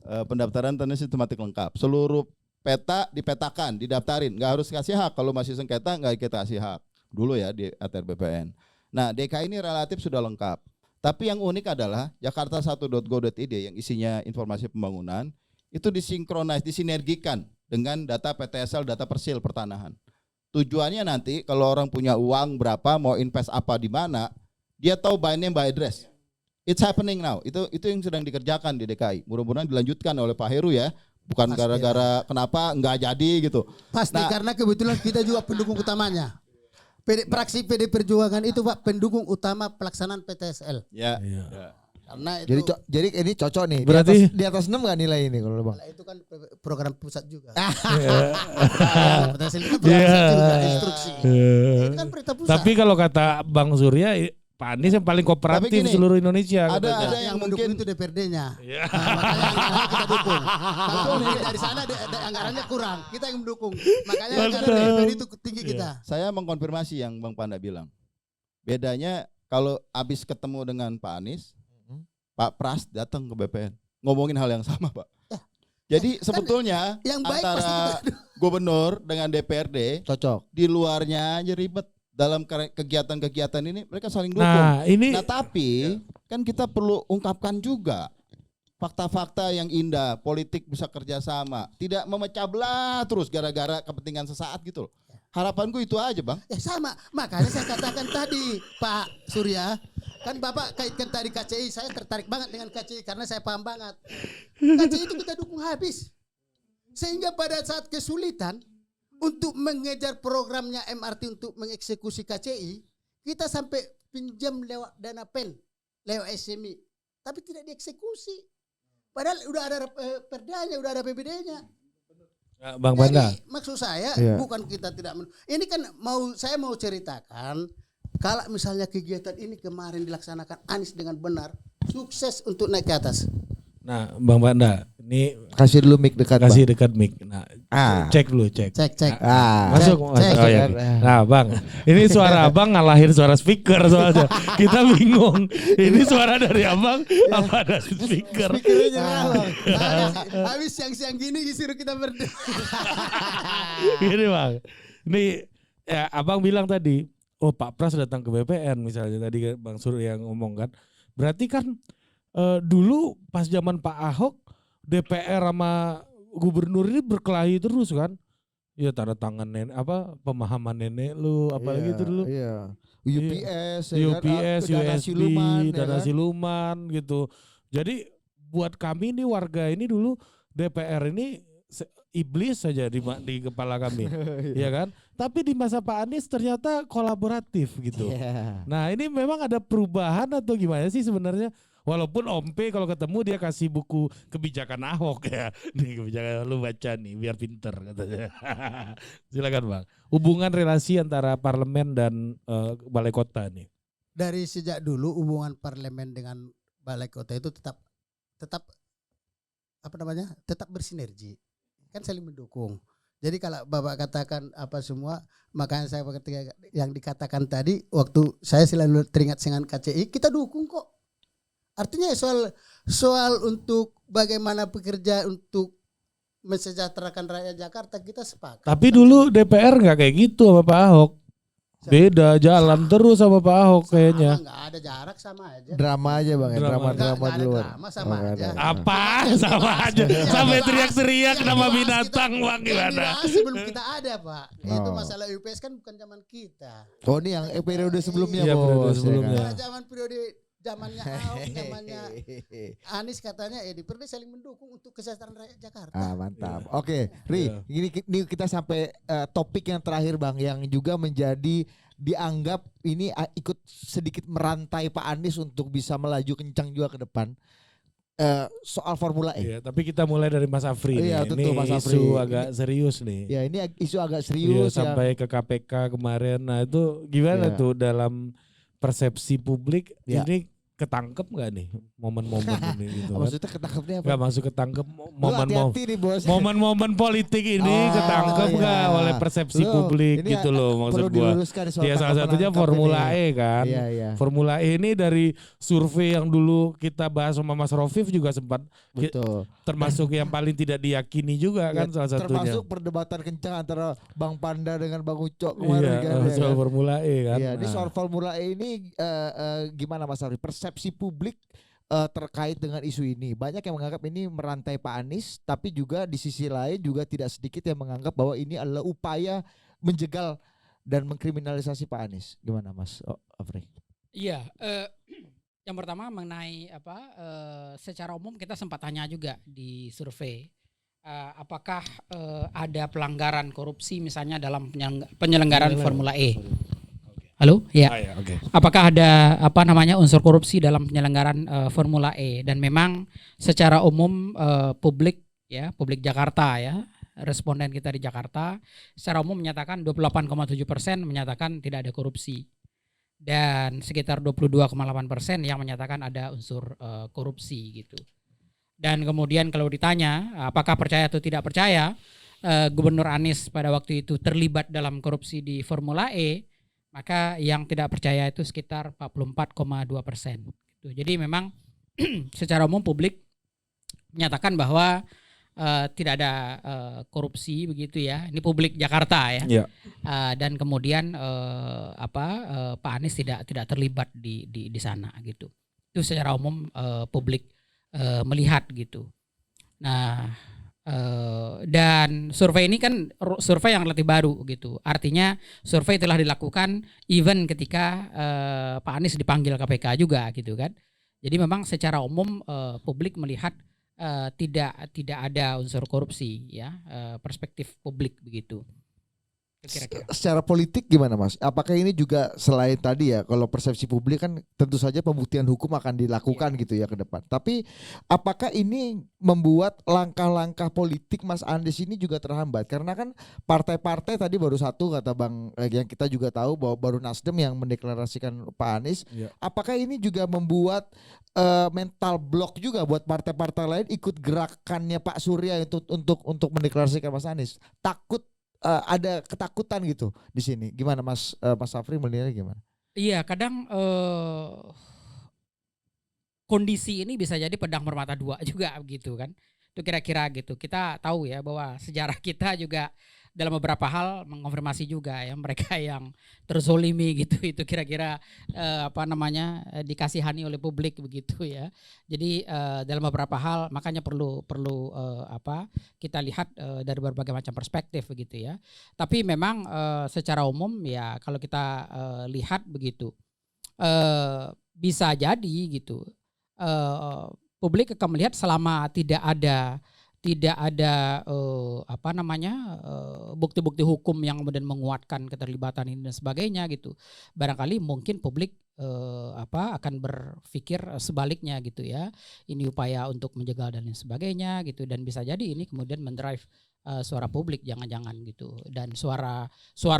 Pendaftaran tanda sistematik lengkap. Seluruh peta dipetakan, didaftarin. Nggak harus kasih hak. Kalau masih sengketa nggak kita kasih hak. Dulu ya di ATR BPN. Nah DKI ini relatif sudah lengkap. Tapi yang unik adalah jakarta1.go.id yang isinya informasi pembangunan itu disinkronis, disinergikan dengan data PTSL, data persil pertanahan. Tujuannya nanti kalau orang punya uang berapa, mau invest apa di mana, dia tahu by name by address. It's happening now. Itu yang sedang dikerjakan di DKI. Mudah-mudahan dilanjutkan oleh Pak Heru ya. Bukan Pasti gara-gara kenapa nggak jadi gitu. Pasti Nah, karena kebetulan kita juga pendukung utamanya. Fraksi PD Perjuangan itu Pak pendukung utama pelaksanaan PTSL. Ya. Iya. Karena itu Jadi ini cocok nih. Berarti- di atas 6 nggak nilai ini kalau Bang? itu kan program pusat juga. Iya. PTSL itu kan program pusat juga, instruksi. Itu kan perintah pusat. Tapi kalau kata Bang Surya Pak Anies yang paling kooperatif Tapi gini, seluruh Indonesia. ada katanya. ada yang mendukung mungkin itu DPRD-nya. Ya. Makanya kita dukung. Kalau dari sana anggarannya kurang, kita yang mendukung. Makanya anggaran DPRD itu tinggi kita. saya mengkonfirmasi yang Bang Panda bilang. Bedanya kalau habis ketemu dengan Pak Anies, Pak Pras datang ke BPN ngomongin hal yang sama, Pak. Jadi sebetulnya yang baik pasti antara gubernur dengan DPRD Cocok. di luarnya aja ribet. Dalam kegiatan-kegiatan ini mereka saling dukung. Nah, ini Nah tapi kan kita perlu ungkapkan juga fakta-fakta yang indah, politik bisa kerjasama, tidak memecah belah terus gara-gara kepentingan sesaat gitu loh. Harapanku itu aja, Bang. Ya sama, makanya saya katakan tadi Pak Surya, kan Bapak kaitkan tadi KCI, saya tertarik banget dengan KCI karena saya paham banget. KCI itu kita dukung habis. Sehingga pada saat kesulitan untuk mengejar programnya MRT untuk mengeksekusi KCI, kita sampai pinjam lewat dana PEN, lewat SMI, tapi tidak dieksekusi. Padahal udah ada perdanya, udah ada PBD-nya. Bang Panda. Jadi maksud saya bukan kita tidak ini kan saya mau ceritakan kalau misalnya kegiatan ini kemarin dilaksanakan Anies dengan benar, sukses untuk naik ke atas. Nah, Bang Panda, ini Kasih dulu mic dekat, kasih Bang. dekat mic. Nah, cek dulu, cek. Cek. Masuk. Cek. Oh, ya. Nah, Bang, ini suara Abang ngalahin suara speaker soalnya. Kita bingung. Ini suara dari Abang apa dari speaker? Habis siang-siang gini disuruh kita berdua. Gini, Bang. Ini ya, Abang bilang tadi, oh Pak Pras datang ke BPN misalnya tadi Bang Sur yang ngomong kan. Berarti kan dulu pas zaman Pak Ahok DPR sama gubernur ini berkelahi terus kan. Ya tanda tangan nenek pemahaman nenek lu apalagi itu dulu. Iya. UPS, UPS, dana USB, siluman, dana ya kan? siluman gitu. Jadi buat kami nih warga ini dulu DPR ini iblis saja di kepala kami. Ya kan? Tapi di masa Pak Anies ternyata kolaboratif gitu. Iya. Nah, ini memang ada perubahan atau gimana sih sebenarnya? Walaupun Om P kalau ketemu dia kasih buku kebijakan Ahok ya. Nih kebijakan lu baca nih biar pinter katanya. Silakan Bang. Hubungan relasi antara parlemen dan balai kota nih. Dari sejak dulu hubungan parlemen dengan balai kota itu tetap tetap bersinergi. Kan saling mendukung. Jadi kalau Bapak katakan apa semua, makanya saya ketika yang dikatakan tadi waktu saya selalu teringat dengan KCI, kita dukung kok. Artinya soal untuk bagaimana bekerja untuk mensejahterakan rakyat Jakarta kita sepakat. Tapi dulu DPR nggak kayak gitu sama Pak Ahok. Beda jalan terus sama Pak Ahok kayaknya. Nggak ada jarak sama aja. Drama aja, Bang. Drama. Drama Nggak di ada luar. drama sama Oh, nggak aja. ada. Apa sama aja sampai teriak-teriak nama binatang Bang Yang gimana? dibahas sebelum kita ada Pak. Itu Oh. masalah UPS kan bukan zaman kita. Oh, ini yang periode sebelumnya, Iya, Bos. periode ya sebelumnya. kan? Kalau zamannya Ahok, zamannya Anies katanya DPRD saling mendukung untuk kesejahteraan rakyat Jakarta. Mantap. Oke, Ri, ini kita sampai topik yang terakhir, Bang, yang juga menjadi dianggap ini ikut sedikit merantai Pak Anies untuk bisa melaju kencang juga ke depan. Soal Formula E. Iya, tapi kita mulai dari Mas Afri Iya, nih. tentu, Ini Mas isu Afri. agak serius nih. Ya, ini isu agak Iya, serius sampai ke KPK kemarin. Nah, itu gimana Iya. tuh dalam persepsi publik Iya. ini ketangkep nggak nih momen-momen ini gitu kan? Maksudnya ketangkepnya apa? Nggak masuk ketangkep Lu momen-momen hati-hati nih, Bos. momen-momen politik ini Oh, ketangkep iya. nggak oleh persepsi Lu, publik ini gitu loh maksud perlu gua. diluruskan soal Ya salah tangkap satunya menangkap Formula ini. E kan. Iya, iya. Formula E ini dari survei yang dulu kita bahas sama Mas Rofif juga sempat Betul. termasuk yang paling tidak diyakini juga kan Ya, salah satunya. termasuk perdebatan kencang antara Bang Panda dengan Bang Ucok kemarin Iya, kan. ya soal kan? Formula E kan. Iya, ini Nah. soal Formula E ini gimana Mas Ari? Persepsi publik terkait dengan isu ini. Banyak yang menganggap ini merantai Pak Anies, tapi juga di sisi lain juga tidak sedikit yang menganggap bahwa ini adalah upaya menjegal dan mengkriminalisasi Pak Anies. Gimana Mas Afri? Iya, yang pertama mengenai secara umum kita sempat tanya juga di survei apakah ada pelanggaran korupsi misalnya dalam penyelenggaraan Formula E. Halo, ya. Ah, ya, oke. Apakah ada unsur korupsi dalam penyelenggaraan Formula E? Dan memang secara umum publik Jakarta ya, responden kita di Jakarta secara umum menyatakan 28,7% menyatakan tidak ada korupsi. dan sekitar 22,8% yang menyatakan ada unsur korupsi gitu. Dan kemudian kalau ditanya apakah percaya atau tidak percaya Gubernur Anies pada waktu itu terlibat dalam korupsi di Formula E, maka yang tidak percaya itu sekitar 44,2%. Gitu. Jadi memang secara umum publik menyatakan bahwa tidak ada korupsi begitu ya. Ini publik Jakarta ya. Iya. Dan kemudian Pak Anies tidak terlibat di sana gitu. Itu secara umum publik melihat gitu. Nah, dan survei ini kan survei yang relatif baru gitu. Artinya survei telah dilakukan even ketika Pak Anies dipanggil KPK juga gitu kan. Jadi memang secara umum publik melihat tidak ada unsur korupsi ya, perspektif publik begitu. Kira-kira. Secara politik gimana Mas? Apakah ini juga selain tadi ya, kalau persepsi publik kan tentu saja pembuktian hukum akan dilakukan gitu ya ke depan. Tapi apakah ini membuat langkah-langkah politik Mas Anies ini juga terhambat? Karena kan partai-partai tadi baru satu kata Bang yang kita juga tahu bahwa baru Nasdem yang mendeklarasikan Pak Anies. Iya. Apakah ini juga membuat mental block juga buat partai-partai lain ikut gerakannya Pak Surya untuk mendeklarasikan Mas Anies? Takut ada ketakutan gitu di sini. Gimana Mas Safri melihatnya gimana? Iya, kadang kondisi ini bisa jadi pedang bermata dua juga gitu kan. Itu kira-kira gitu. Kita tahu ya bahwa sejarah kita juga dalam beberapa hal mengonfirmasi juga ya mereka yang terzolimi gitu itu kira-kira dikasihani oleh publik begitu ya. Jadi dalam beberapa hal makanya perlu kita lihat dari berbagai macam perspektif begitu ya. Tapi memang secara umum ya kalau kita lihat begitu bisa jadi gitu. Publik akan melihat selama tidak ada bukti-bukti hukum yang kemudian menguatkan keterlibatan ini dan sebagainya gitu. Barangkali mungkin publik akan berpikir sebaliknya gitu ya. Ini upaya untuk menjegal dan lain sebagainya gitu, dan bisa jadi ini kemudian mendrive suara publik jangan-jangan gitu, dan suara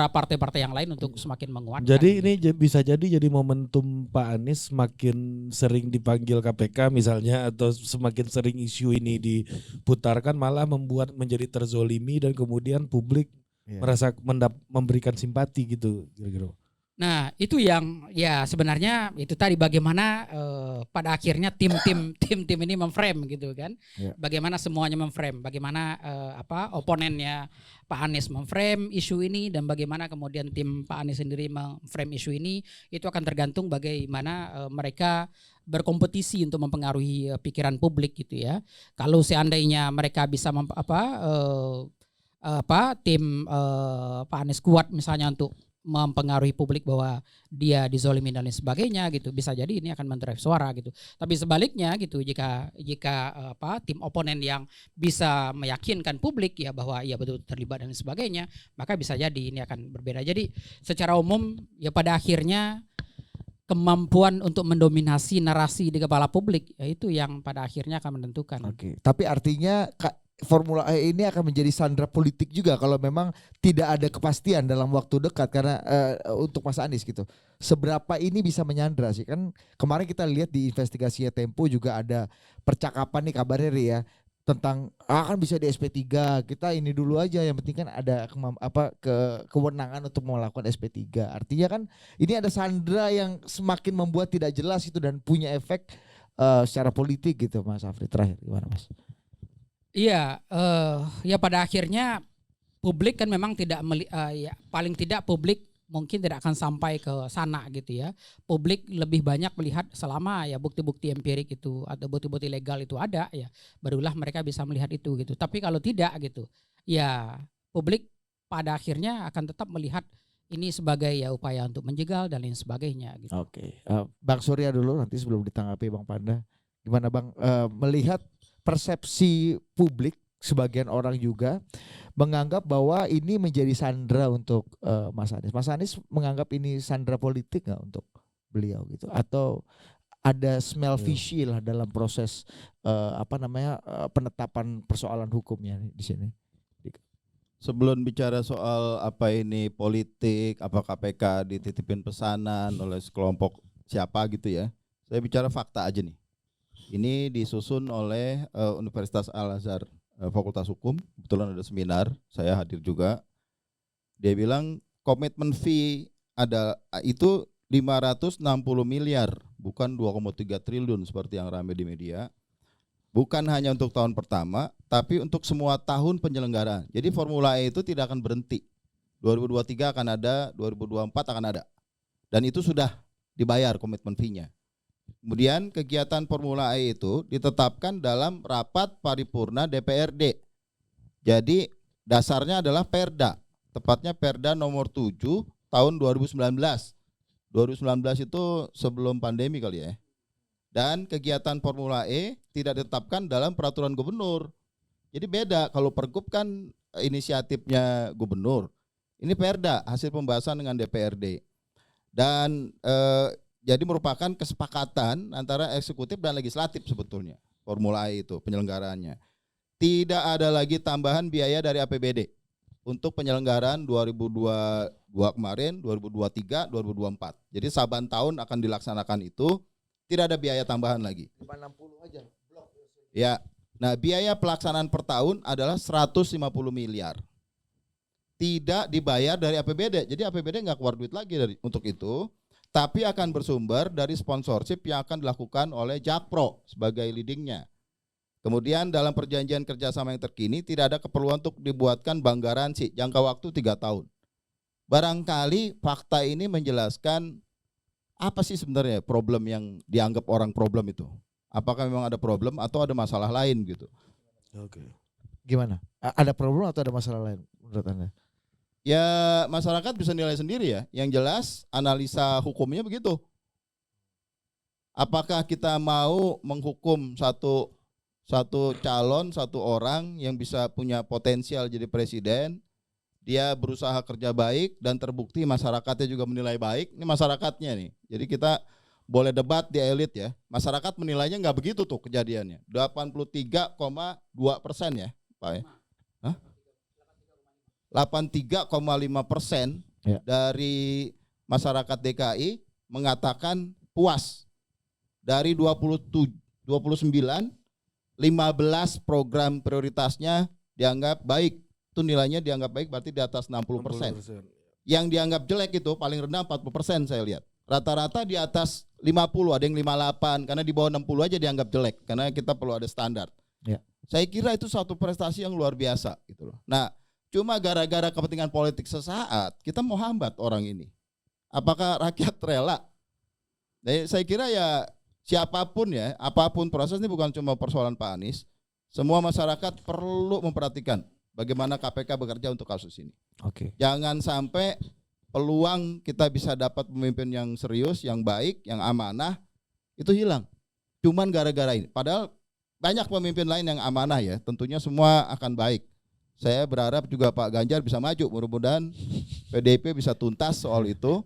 partai-partai yang lain untuk semakin menguatkan. Jadi ini bisa jadi momentum Pak Anies semakin sering dipanggil KPK misalnya, atau semakin sering isu ini diputarkan malah membuat menjadi terzolimi dan kemudian publik merasa memberikan simpati gitu kira-kira. Nah itu yang ya sebenarnya itu tadi bagaimana pada akhirnya tim ini memframe gitu kan, bagaimana semuanya memframe, bagaimana oponennya Pak Anies memframe isu ini, dan bagaimana kemudian tim Pak Anies sendiri memframe isu ini, itu akan tergantung bagaimana mereka berkompetisi untuk mempengaruhi pikiran publik gitu ya. Kalau seandainya mereka bisa tim Pak Anies kuat misalnya untuk mempengaruhi publik bahwa dia dizolimi dan lain sebagainya gitu, bisa jadi ini akan mendrive suara gitu. Tapi sebaliknya gitu, jika tim oponen yang bisa meyakinkan publik ya bahwa ia betul terlibat dan lain sebagainya, maka bisa jadi ini akan berbeda. Jadi secara umum ya pada akhirnya kemampuan untuk mendominasi narasi di kepala publik ya itu yang pada akhirnya akan menentukan. Oke. Tapi artinya Formula E ini akan menjadi sandera politik juga kalau memang tidak ada kepastian dalam waktu dekat, karena untuk Mas Anies gitu. Seberapa ini bisa menyandra sih? Kan kemarin kita lihat di investigasinya Tempo juga ada percakapan nih kabarnya ya tentang kan bisa di SP3, kita ini dulu aja, yang penting kan ada kewenangan untuk melakukan SP3. Artinya kan ini ada sandera yang semakin membuat tidak jelas itu dan punya efek secara politik gitu. Mas Afri, terakhir gimana Mas? Iya, ya pada akhirnya publik kan memang tidak paling tidak publik mungkin tidak akan sampai ke sana gitu ya. Publik lebih banyak melihat selama ya bukti-bukti empirik itu atau bukti-bukti legal itu ada ya, barulah mereka bisa melihat itu gitu. Tapi kalau tidak gitu, ya publik pada akhirnya akan tetap melihat ini sebagai ya upaya untuk menjegal dan lain sebagainya gitu. Oke. Bang Surya dulu nanti sebelum ditanggapi Bang Panda. Gimana Bang melihat persepsi publik, sebagian orang juga menganggap bahwa ini menjadi sandera untuk Mas Anies. Mas Anies menganggap ini sandera politik nggak untuk beliau gitu? Atau ada smell fishy lah dalam proses penetapan persoalan hukumnya di sini? sebelum bicara soal apa ini politik, apa KPK dititipin pesanan oleh sekelompok siapa gitu ya, saya bicara fakta aja nih. Ini disusun oleh Universitas Al-Azhar Fakultas Hukum, kebetulan ada seminar, saya hadir juga. Dia bilang komitmen fee itu 560 miliar, bukan 2,3 triliun seperti yang ramai di media. Bukan hanya untuk tahun pertama, tapi untuk semua tahun penyelenggaraan. Jadi Formula E itu tidak akan berhenti. 2023 akan ada, 2024 akan ada. Dan itu sudah dibayar komitmen fee-nya. Kemudian kegiatan Formula E itu ditetapkan dalam rapat paripurna DPRD. Jadi dasarnya adalah Perda, tepatnya Perda nomor 7 tahun 2019. 2019 itu sebelum pandemi kali ya. Dan kegiatan Formula E tidak ditetapkan dalam peraturan gubernur. Jadi beda, kalau Pergub kan inisiatifnya gubernur. Ini Perda, hasil pembahasan dengan DPRD. Dan jadi merupakan kesepakatan antara eksekutif dan legislatif sebetulnya. Formula E itu penyelenggaraannya. Tidak ada lagi tambahan biaya dari APBD untuk penyelenggaraan 2022 kemarin, 2023, 2024. Jadi saban tahun akan dilaksanakan itu. Tidak ada biaya tambahan lagi. 560 aja. Blok. Ya. Nah, biaya pelaksanaan per tahun adalah 150 miliar. Tidak dibayar dari APBD. Jadi APBD nggak keluar duit lagi untuk itu, tapi akan bersumber dari sponsorship yang akan dilakukan oleh Jakpro sebagai leadingnya. Kemudian dalam perjanjian kerjasama yang terkini tidak ada keperluan untuk dibuatkan bank garansi jangka waktu 3 tahun. Barangkali fakta ini menjelaskan apa sih sebenarnya problem yang dianggap orang problem itu? Apakah memang ada problem atau ada masalah lain gitu? Oke. Gimana? Ada problem atau ada masalah lain menurut Anda? Ya masyarakat bisa nilai sendiri ya. Yang jelas analisa hukumnya begitu. Apakah kita mau menghukum satu calon, satu orang yang bisa punya potensial jadi presiden, dia berusaha kerja baik dan terbukti masyarakatnya juga menilai baik. Ini masyarakatnya nih. Jadi kita boleh debat di elit ya. Masyarakat menilainya nggak begitu tuh kejadiannya. 83,2% ya, Pak ya. 83,5% ya. Dari masyarakat DKI mengatakan puas. Dari 29, 15 program prioritasnya dianggap baik. Itu nilainya dianggap baik berarti di atas 60%. Yang dianggap jelek itu paling rendah 40% saya lihat. Rata-rata di atas 50, ada yang 58 karena di bawah 60 aja dianggap jelek karena kita perlu ada standar. Ya. Saya kira itu suatu prestasi yang luar biasa gitu loh. Nah, cuma gara-gara kepentingan politik sesaat kita mau hambat orang ini. Apakah rakyat rela? Nah, saya kira ya siapapun ya, apapun proses ini bukan cuma persoalan Pak Anies. Semua masyarakat perlu memperhatikan bagaimana KPK bekerja untuk kasus ini. Oke. Jangan sampai peluang kita bisa dapat pemimpin yang serius, yang baik, yang amanah itu hilang. Cuman gara-gara ini. Padahal banyak pemimpin lain yang amanah ya. Tentunya semua akan baik. Saya berharap juga Pak Ganjar bisa maju. Mudah-mudahan PDIP bisa tuntas soal itu.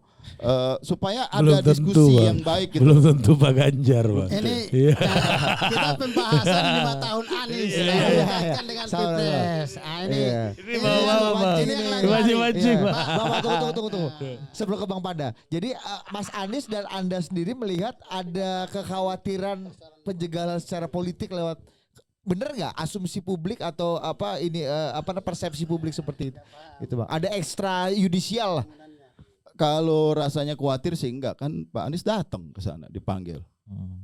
Supaya ada diskusi yang baik gitu. Belum tentu Pak Ganjar, Pak. Ini kita pembahasan 5 tahun Anies dikaitkan dengan Pilpres. Ini bawa ini yang lagi. Mancing-mancing, Pak. Bapak tunggu. Sebelum ke Bang Pada. Jadi Mas Anies dan Anda sendiri melihat ada kekhawatiran penjagalan secara politik lewat, bener nggak asumsi publik atau persepsi publik seperti itu? Itu Bang. Ada ekstra yudisial lah. Kalau rasanya khawatir sih enggak, kan Pak Anies datang ke sana dipanggil.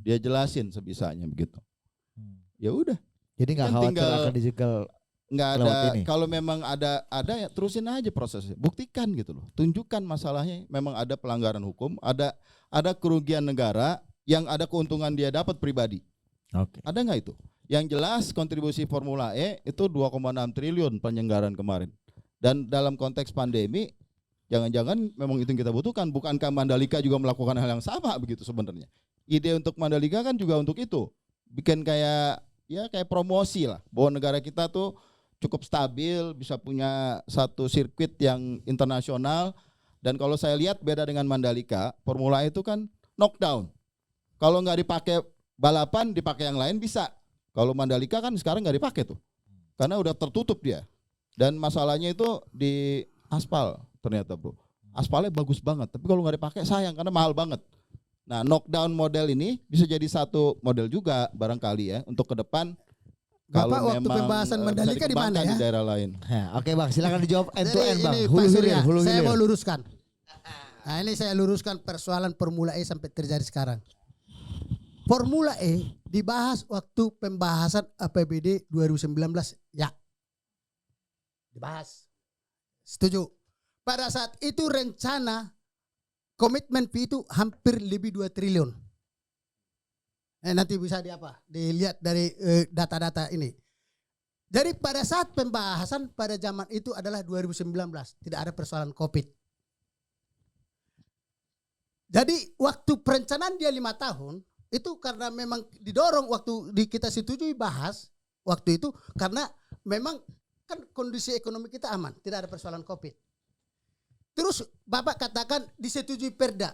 Dia jelasin sebisanya begitu. Ya udah. Jadi nggak Kan khawatir tinggal- akan dijegal. Nggak Lewat ada. ini. Kalau memang ada ya terusin aja prosesnya. Buktikan gitu loh. Tunjukkan masalahnya memang ada pelanggaran hukum, ada kerugian negara yang ada keuntungan dia dapat pribadi. Oke. Ada nggak itu? Yang jelas kontribusi Formula E itu 2,6 triliun penyelenggaraan kemarin. Dan dalam konteks pandemi, jangan-jangan memang itu yang kita butuhkan. Bukankah Mandalika juga melakukan hal yang sama begitu sebenarnya? Ide untuk Mandalika kan juga untuk itu. Bikin kayak promosi lah. Bahwa negara kita tuh cukup stabil, bisa punya satu sirkuit yang internasional. Dan kalau saya lihat beda dengan Mandalika, Formula E itu kan knockdown. Kalau nggak dipakai balapan, dipakai yang lain bisa. Kalau Mandalika kan sekarang nggak dipakai tuh. Karena udah tertutup dia. Dan masalahnya itu di aspal ternyata bro. Aspalnya bagus banget, tapi kalau nggak dipakai sayang karena mahal banget. Nah, knockdown model ini bisa jadi satu model juga barangkali ya untuk ke depan. Bapak Kalau waktu memang pembahasan bisa Mandalika di mana dikembangkan ya? di daerah lain. Nah, oke Bang, silakan dijawab end to Jadi end Bang. ini Hulu Pak hilir, Surya, hulu saya hilir. mau luruskan. Nah, ini saya luruskan persoalan Formula E sampai terjadi sekarang. Formula E dibahas waktu pembahasan APBD 2019 ya. Dibahas. Setuju. Pada saat itu rencana komitmen fee itu hampir lebih 2 triliun. Nanti bisa dilihat dari data-data ini. Jadi pada saat pembahasan pada zaman itu adalah 2019, tidak ada persoalan COVID. Jadi waktu perencanaan dia 5 tahun itu karena memang didorong waktu kita setujui bahas waktu itu karena memang kan kondisi ekonomi kita aman, tidak ada persoalan COVID. Terus Bapak katakan disetujui perda.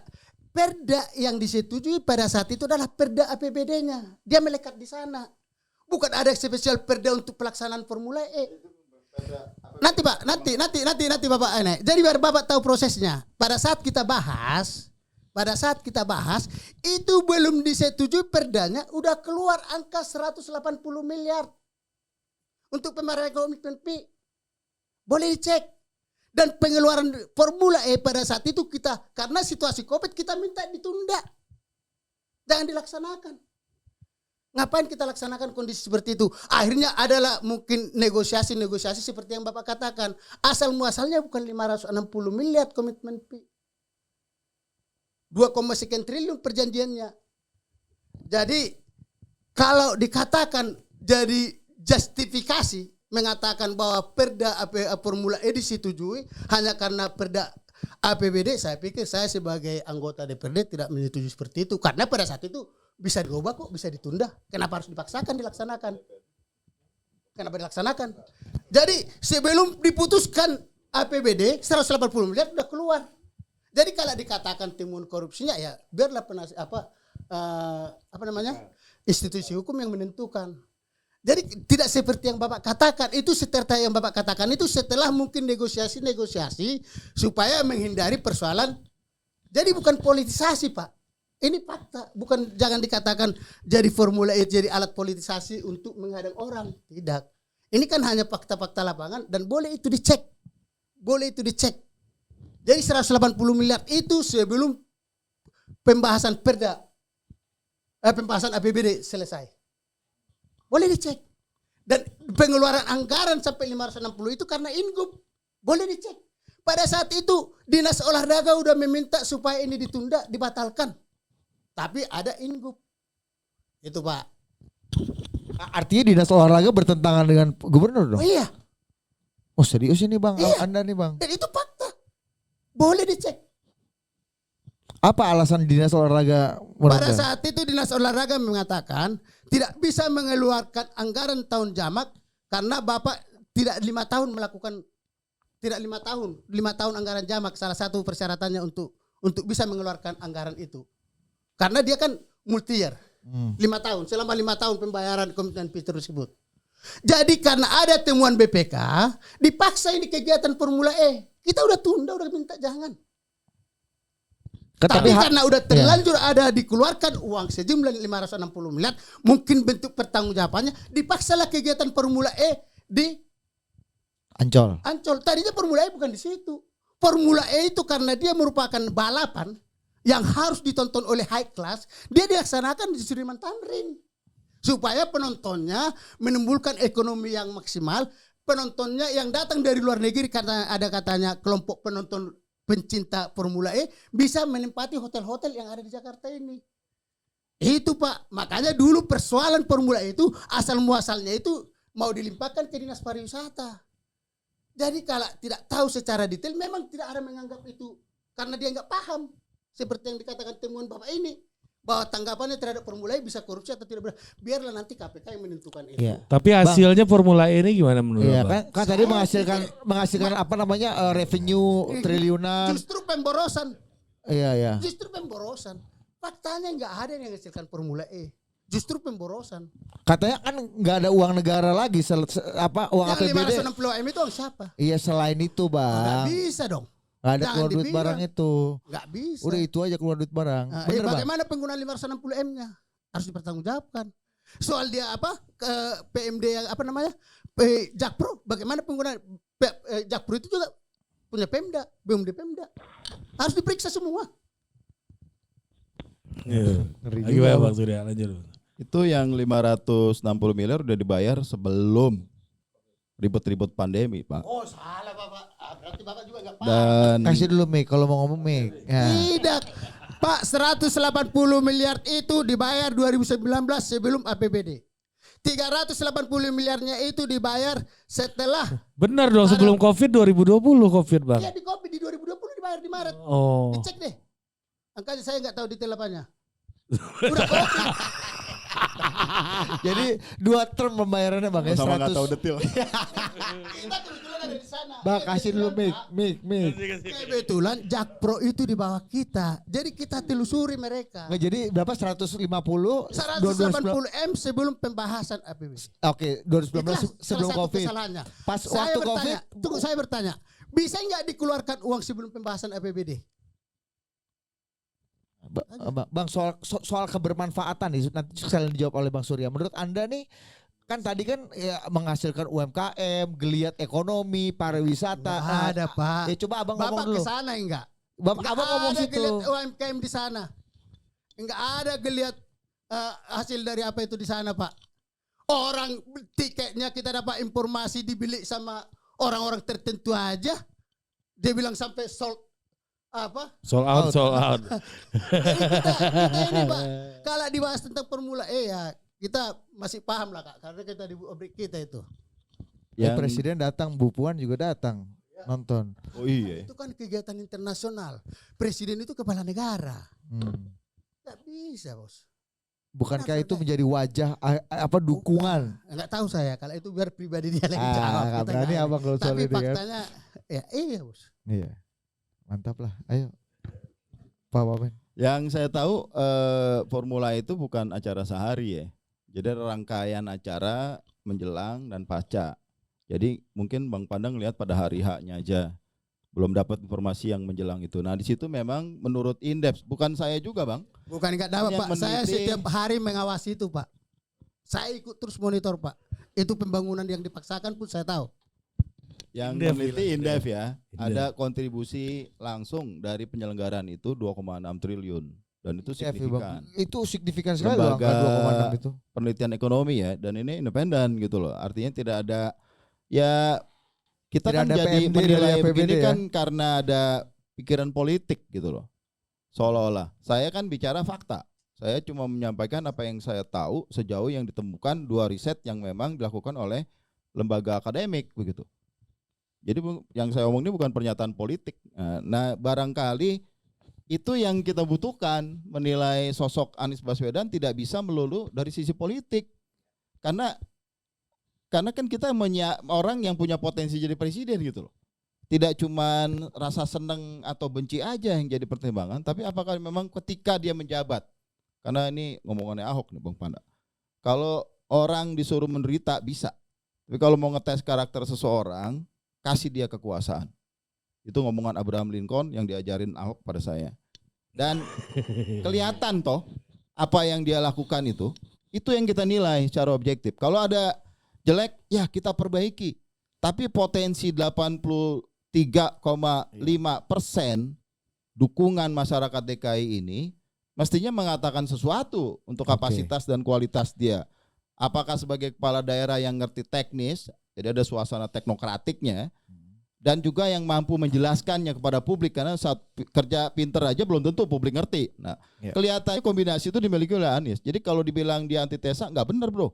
Perda yang disetujui pada saat itu adalah perda APBD-nya. Dia melekat di sana. Bukan ada spesial perda untuk pelaksanaan Formula E. Nanti Pak, nanti Bapak ini. Jadi biar Bapak tahu prosesnya. Pada saat kita bahas, itu belum disetujui perdanya, udah keluar angka 180 miliar untuk pembayaran komitmen fee. Boleh dicek. Dan pengeluaran Formula E pada saat itu kita, karena situasi COVID kita minta ditunda. Jangan dilaksanakan. Ngapain kita laksanakan kondisi seperti itu? Akhirnya adalah mungkin negosiasi seperti yang Bapak katakan. Asal muasalnya bukan 560 miliar komitmen fee. 2, sekian triliun perjanjiannya. Jadi kalau dikatakan jadi justifikasi mengatakan bahwa perda Formula E disetujui hanya karena perda APBD, saya pikir saya sebagai anggota DPRD tidak menyetujui seperti itu. Karena pada saat itu bisa diubah kok, bisa ditunda. Kenapa harus dipaksakan dilaksanakan? Kenapa dilaksanakan? Jadi sebelum diputuskan APBD 180 miliar sudah keluar. Jadi kalau dikatakan temuan korupsinya ya biarlah institusi hukum yang menentukan. Jadi tidak seperti yang Bapak katakan, itu setelah yang Bapak katakan itu setelah mungkin negosiasi supaya menghindari persoalan. Jadi bukan politisasi Pak, ini fakta, bukan jangan dikatakan jadi Formula E jadi alat politisasi untuk menghadang orang, tidak. Ini kan hanya fakta-fakta lapangan dan boleh itu dicek. Jadi 180 miliar itu sebelum pembahasan pembahasan APBD selesai. Boleh dicek. Dan pengeluaran anggaran sampai 560 itu karena inggup. Boleh dicek. Pada saat itu Dinas Olahraga udah meminta supaya ini ditunda, dibatalkan. Tapi ada inggup. Itu Pak. Artinya Dinas Olahraga bertentangan dengan gubernur dong? Oh iya. Oh serius ini Bang, Iya. Anda nih Bang. Dan itu fakta. Boleh dicek. Apa alasan Dinas Olahraga Pada menunda? saat itu Dinas Olahraga mengatakan tidak bisa mengeluarkan anggaran tahun jamak karena Bapak tidak 5 tahun melakukan 5 tahun anggaran jamak, salah satu persyaratannya untuk bisa mengeluarkan anggaran itu. Karena dia kan multi year. 5 tahun, selama 5 tahun pembayaran komitmen fee tersebut. Jadi karena ada temuan BPK, dipaksa ini kegiatan Formula E. Kita udah tunda, udah minta jangan. Tapi karena udah terlanjur ada dikeluarkan uang sejumlah 560 miliar, mungkin bentuk pertanggungjawabannya dipaksalah kegiatan Formula E di Ancol. Tadinya Formula E bukan di situ. Formula E itu karena dia merupakan balapan yang harus ditonton oleh high class, dia dilaksanakan di Sudirman Tamrin. Supaya penontonnya menimbulkan ekonomi yang maksimal, penontonnya yang datang dari luar negeri karena ada katanya kelompok penonton pencinta Formula E bisa menempati hotel-hotel yang ada di Jakarta ini. Itu Pak, makanya dulu persoalan Formula E itu asal muasalnya itu mau dilimpahkan ke Dinas Pariwisata. Jadi kalau tidak tahu secara detail memang tidak ada menganggap itu karena dia nggak paham. Seperti yang dikatakan temuan Bapak ini, bahwa tanggapannya terhadap Formula E bisa korupsi atau tidak. Biarlah nanti KPK yang menentukan itu. Iya. Tapi hasilnya Formula E ini gimana menurut Iya Bang? kan tadi menghasilkan apa namanya revenue triliunan. Justru pemborosan. Iya. Justru pemborosan. Faktanya nggak ada yang menghasilkan Formula E. Justru pemborosan. Katanya kan nggak ada uang negara lagi uang Yang APBD. 560 M itu uang siapa? Iya selain itu Nggak bang. bisa dong. Nggak ada Jangan keluar duit dibilang. barang itu. Nggak bisa. Udah itu aja keluar duit barang. Nah, Bener bang. bagaimana penggunaan 560 M-nya? Harus dipertanggungjawabkan. Soal dia ke PMD yang Jakpro, bagaimana penggunaan Jakpro itu juga punya Pemda, BUMD Pemda. Harus diperiksa semua. Ngeri Lagi juga, banyak Bang. Bang Surya, lanjut. Itu yang 560 miliar udah dibayar sebelum ribut-ribut pandemi, Pak. Oh salah Bapak. Berarti Bapak juga nggak paham. Dan Kasih dulu Mik kalau mau ngomong Mik. Ya. Tidak. Pak, 180 miliar itu dibayar 2019 sebelum APBD. 380 miliarnya itu dibayar setelah Benar dong, sebelum COVID 2020 COVID Bang. dia di Covid di 2020 dibayar di Maret. Oh. Dicek deh. Angkanya saya nggak tahu detail apanya. Udah Covid. Jadi 2 term pembayarannya bang ya sama nggak 100. tahu detail. Kita kebetulan ada di sana. Bang kasih dulu Mik. Kebetulan Jakpro itu di bawah kita. Jadi kita telusuri mereka. Nggak jadi berapa 150 180 M sebelum pembahasan APBD. Oke 2019 sebelum Salah satu Covid. kesalahannya. Pas Saya waktu bertanya, Covid. tunggu saya bertanya. Bisa nggak dikeluarkan uang sebelum pembahasan APBD? Bang soal kebermanfaatan nih nanti sekalian dijawab oleh Bang Surya. Menurut Anda nih kan tadi kan ya, menghasilkan UMKM, geliat ekonomi, pariwisata. Nggak ada Pak. Ya coba Abang ngomong Bapak dulu. ke sana enggak? Abang ngomong ada situ. geliat UMKM di sana. Enggak ada geliat hasil dari apa itu di sana Pak. Orang tiketnya kita dapat informasi dibeli sama orang-orang tertentu aja. Dia bilang sampai sold Sold out. Jadi kita ini Pak, kalau dibahas tentang Formula E ya kita masih paham lah Kak, karena kita di obrik kita itu. Presiden datang, Bu Puan juga datang nonton. Oh iya. Itu kan kegiatan internasional. Presiden itu kepala negara. Gak bisa bos. Bukankah itu menjadi wajah dukungan? Enggak tahu saya, kalau itu biar pribadi dia lagi jawab. Nggak Kita berani nggak- Abang kalau soal Tapi ini kan. faktanya ya iya bos. Iya. Mantap lah. Ayo. Pak Wamen. Yang saya tahu Formula itu bukan acara sehari ya. Jadi rangkaian acara menjelang dan pasca. Jadi mungkin Bang Pandang lihat pada hari H-nya aja. Belum dapat informasi yang menjelang itu. Nah di situ memang menurut Indef, bukan saya juga Bang. Bukan enggak dapat Hanya Pak. Saya meneliti. setiap hari mengawasi itu Pak. Saya ikut terus monitor Pak. Itu pembangunan yang dipaksakan pun saya tahu. Yang Indef meneliti bilang, Indef ya. Indef. Ada kontribusi langsung dari penyelenggaraan itu 2,6 triliun. Dan itu signifikan. Itu signifikan sekali loh Lembaga angka 2,6 itu. Penelitian ekonomi ya. Dan ini independen gitu loh. Artinya tidak ada ya kita Tidak kan ada jadi PMD dari menilai APBD begini ya. kan karena ada pikiran politik gitu loh. Seolah-olah. Saya kan bicara fakta. Saya cuma menyampaikan apa yang saya tahu sejauh yang ditemukan 2 riset yang memang dilakukan oleh lembaga akademik begitu. Jadi yang saya omong ini bukan pernyataan politik. Nah, barangkali itu yang kita butuhkan, menilai sosok Anies Baswedan tidak bisa melulu dari sisi politik. Karena kan kita orang yang punya potensi jadi presiden gitu loh. Tidak cuman rasa senang atau benci aja yang jadi pertimbangan, tapi apakah memang ketika dia menjabat. Karena ini ngomongannya Ahok nih Bang Panda. Kalau orang disuruh menderita bisa. Tapi kalau mau ngetes karakter seseorang, kasih dia kekuasaan. Itu ngomongan Abraham Lincoln yang diajarin Ahok pada saya. Dan kelihatan toh apa yang dia lakukan itu yang kita nilai secara objektif. Kalau ada jelek, ya kita perbaiki. Tapi potensi 83,5% dukungan masyarakat DKI ini mestinya mengatakan sesuatu untuk kapasitas dan kualitas dia. Apakah sebagai kepala daerah yang ngerti teknis, jadi ada suasana teknokratiknya, dan juga yang mampu menjelaskannya kepada publik, karena saat kerja pinter aja belum tentu publik ngerti. Nah, kelihatannya kombinasi itu dimiliki oleh Anies. Jadi kalau dibilang dia antitesa, nggak benar bro.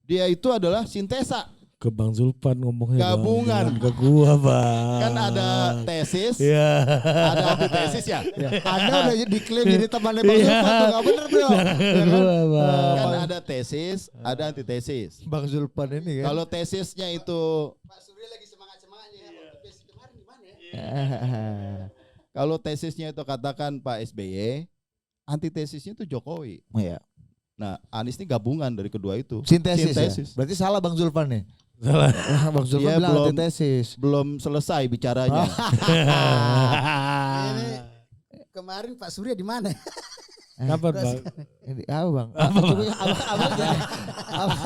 Dia itu adalah sintesa. Ke Bang Zulpan ngomongnya. Gabungan. Bang. Ke gua Bang. Kan ada tesis, Iya. ada antitesis ya. Anda udah diklaim jadi temannya Bang Zulpan tuh gak bener bro. Ya kan? Gua, Bang. Kan ada tesis, ada antitesis. Bang Zulpan ini kan. Kalau tesisnya itu, Pak Surya lagi semangat-semangatnya ya. Waktu kemarin di mana ya? kalau tesisnya itu katakan Pak SBY, antitesisnya itu Jokowi. Iya. Nah, Anies ini gabungan dari kedua itu. Sintesis. Ya? Berarti salah Bang Zulfan nih. Salah. Bang Zulfan Dia bilang antitesis. belum selesai bicaranya. Ini kemarin Pak Surya di mana? Kapan Bang? Ini apa Bang?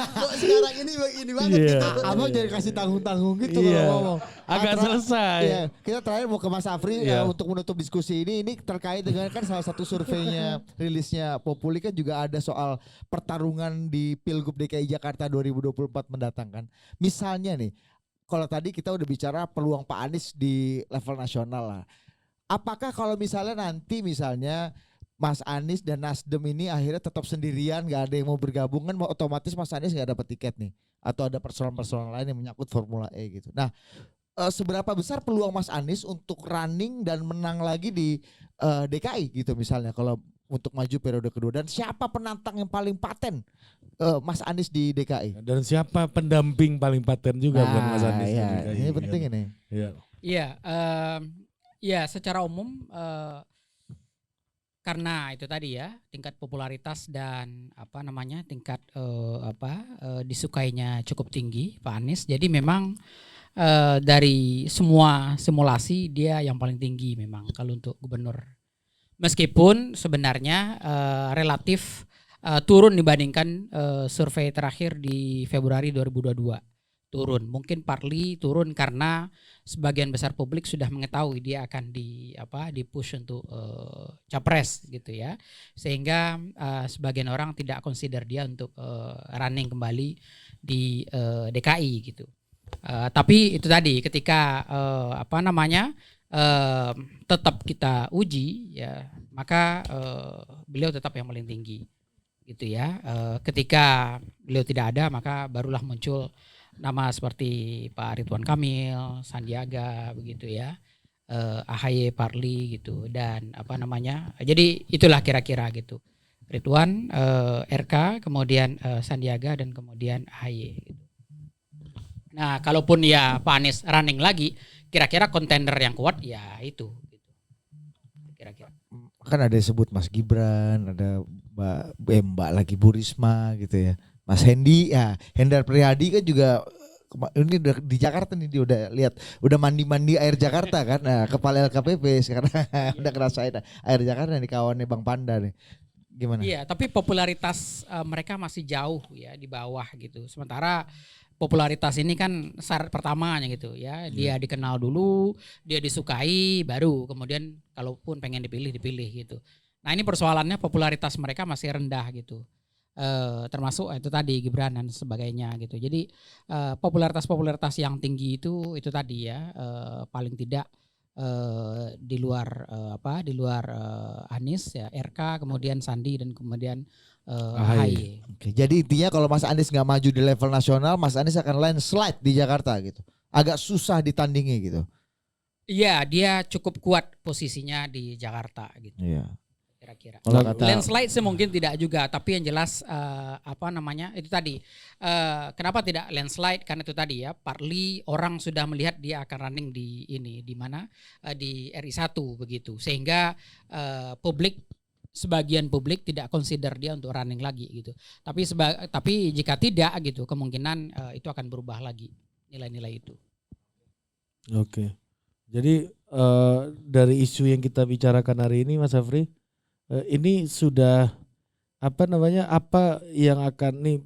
Kok sekarang ini banget Iya. gitu. Abang jadi kasih tanggung-tanggung gitu Iya. kalau ngomong. Agak selesai. Iya, kita terakhir mau ke Mas Afri Iya. untuk menutup diskusi ini. Ini terkait dengan kan salah satu surveinya rilisnya Populi kan juga ada soal pertarungan di Pilgub DKI Jakarta 2024 mendatang kan. Misalnya nih, kalau tadi kita udah bicara peluang Pak Anies di level nasional lah. Apakah kalau misalnya nanti misalnya Mas Anies dan Nasdem ini akhirnya tetap sendirian, nggak ada yang mau bergabung kan, otomatis Mas Anies nggak dapat tiket nih, atau ada persoalan-persoalan lain yang menyangkut Formula E gitu. Nah, seberapa besar peluang Mas Anies untuk running dan menang lagi di DKI gitu misalnya kalau untuk maju periode kedua, dan siapa penantang yang paling paten Mas Anies di DKI? Dan siapa pendamping paling paten juga buat Mas Anies? Iya, di DKI, ini penting kan? ini. Iya. Iya, ya secara umum karena itu tadi ya tingkat popularitas dan tingkat disukainya cukup tinggi Pak Anies. Jadi memang dari semua simulasi dia yang paling tinggi memang kalau untuk gubernur. Meskipun sebenarnya relatif turun dibandingkan survei terakhir di Februari 2022. Turun, mungkin partly turun karena sebagian besar publik sudah mengetahui dia akan di push untuk capres gitu ya, sehingga sebagian orang tidak consider dia untuk running kembali di DKI gitu. Tapi itu tadi ketika tetap kita uji ya, maka beliau tetap yang paling tinggi gitu ya. Ketika beliau tidak ada, maka barulah muncul nama seperti Pak Ridwan Kamil, Sandiaga begitu ya, AHY, Parli gitu, dan jadi itulah kira-kira gitu. Ridwan, RK, kemudian Sandiaga, dan kemudian AHY gitu. Nah, kalaupun ya Pak Anies running lagi, kira-kira kontender yang kuat ya itu gitu. Kira-kira. Kan ada yang sebut Mas Gibran, ada Mbak lagi Bu Risma gitu ya. Mas Hendy, ya Hendar Prihadi kan juga ini udah di Jakarta nih, dia udah lihat, udah mandi air Jakarta kan, nah, kepala LKPP sekarang udah ngerasain air Jakarta nih, kawannya Bang Panda nih, gimana? Iya, tapi popularitas mereka masih jauh ya di bawah gitu. Sementara popularitas ini kan syarat pertamanya gitu ya, dia dikenal dulu, dia disukai, baru kemudian kalaupun pengen dipilih gitu. Nah ini persoalannya popularitas mereka masih rendah gitu. Termasuk itu tadi Gibran dan sebagainya gitu. Jadi popularitas yang tinggi itu tadi ya, paling tidak di luar Anies ya, RK, kemudian Sandi, dan kemudian AHY. Oke, jadi intinya kalau Mas Anies nggak maju di level nasional, Mas Anies akan landslide di Jakarta gitu. Agak susah ditandingi gitu. Iya, dia cukup kuat posisinya di Jakarta gitu. Iya. Kira-kira. Kalau kata Landslide mungkin tidak juga, tapi yang jelas itu tadi. Kenapa tidak landslide? Karena itu tadi ya, partly orang sudah melihat dia akan running di mana di RI1 begitu, sehingga sebagian publik tidak consider dia untuk running lagi gitu. Tapi jika tidak gitu, kemungkinan itu akan berubah lagi nilai-nilai itu. Oke. Jadi dari isu yang kita bicarakan hari ini, Mas Afri, ini sudah apa yang akan nih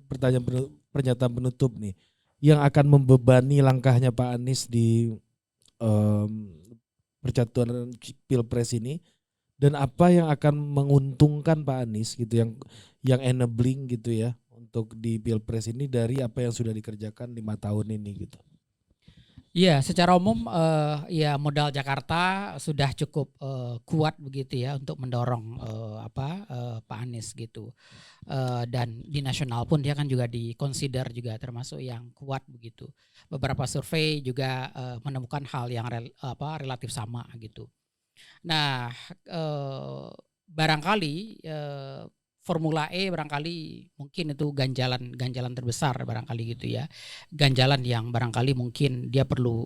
pernyataan penutup nih yang akan membebani langkahnya Pak Anies di percaturan Pilpres ini, dan apa yang akan menguntungkan Pak Anies gitu, yang enabling gitu ya untuk di Pilpres ini dari apa yang sudah dikerjakan 5 tahun ini gitu. Ya, secara umum ya modal Jakarta sudah cukup kuat begitu ya untuk mendorong Pak Anies gitu. Dan di nasional pun dia kan juga di-consider juga termasuk yang kuat begitu. Beberapa survei juga menemukan hal yang relatif sama gitu. Nah, barangkali Formula E barangkali mungkin itu ganjalan terbesar barangkali gitu ya. Ganjalan yang barangkali mungkin dia perlu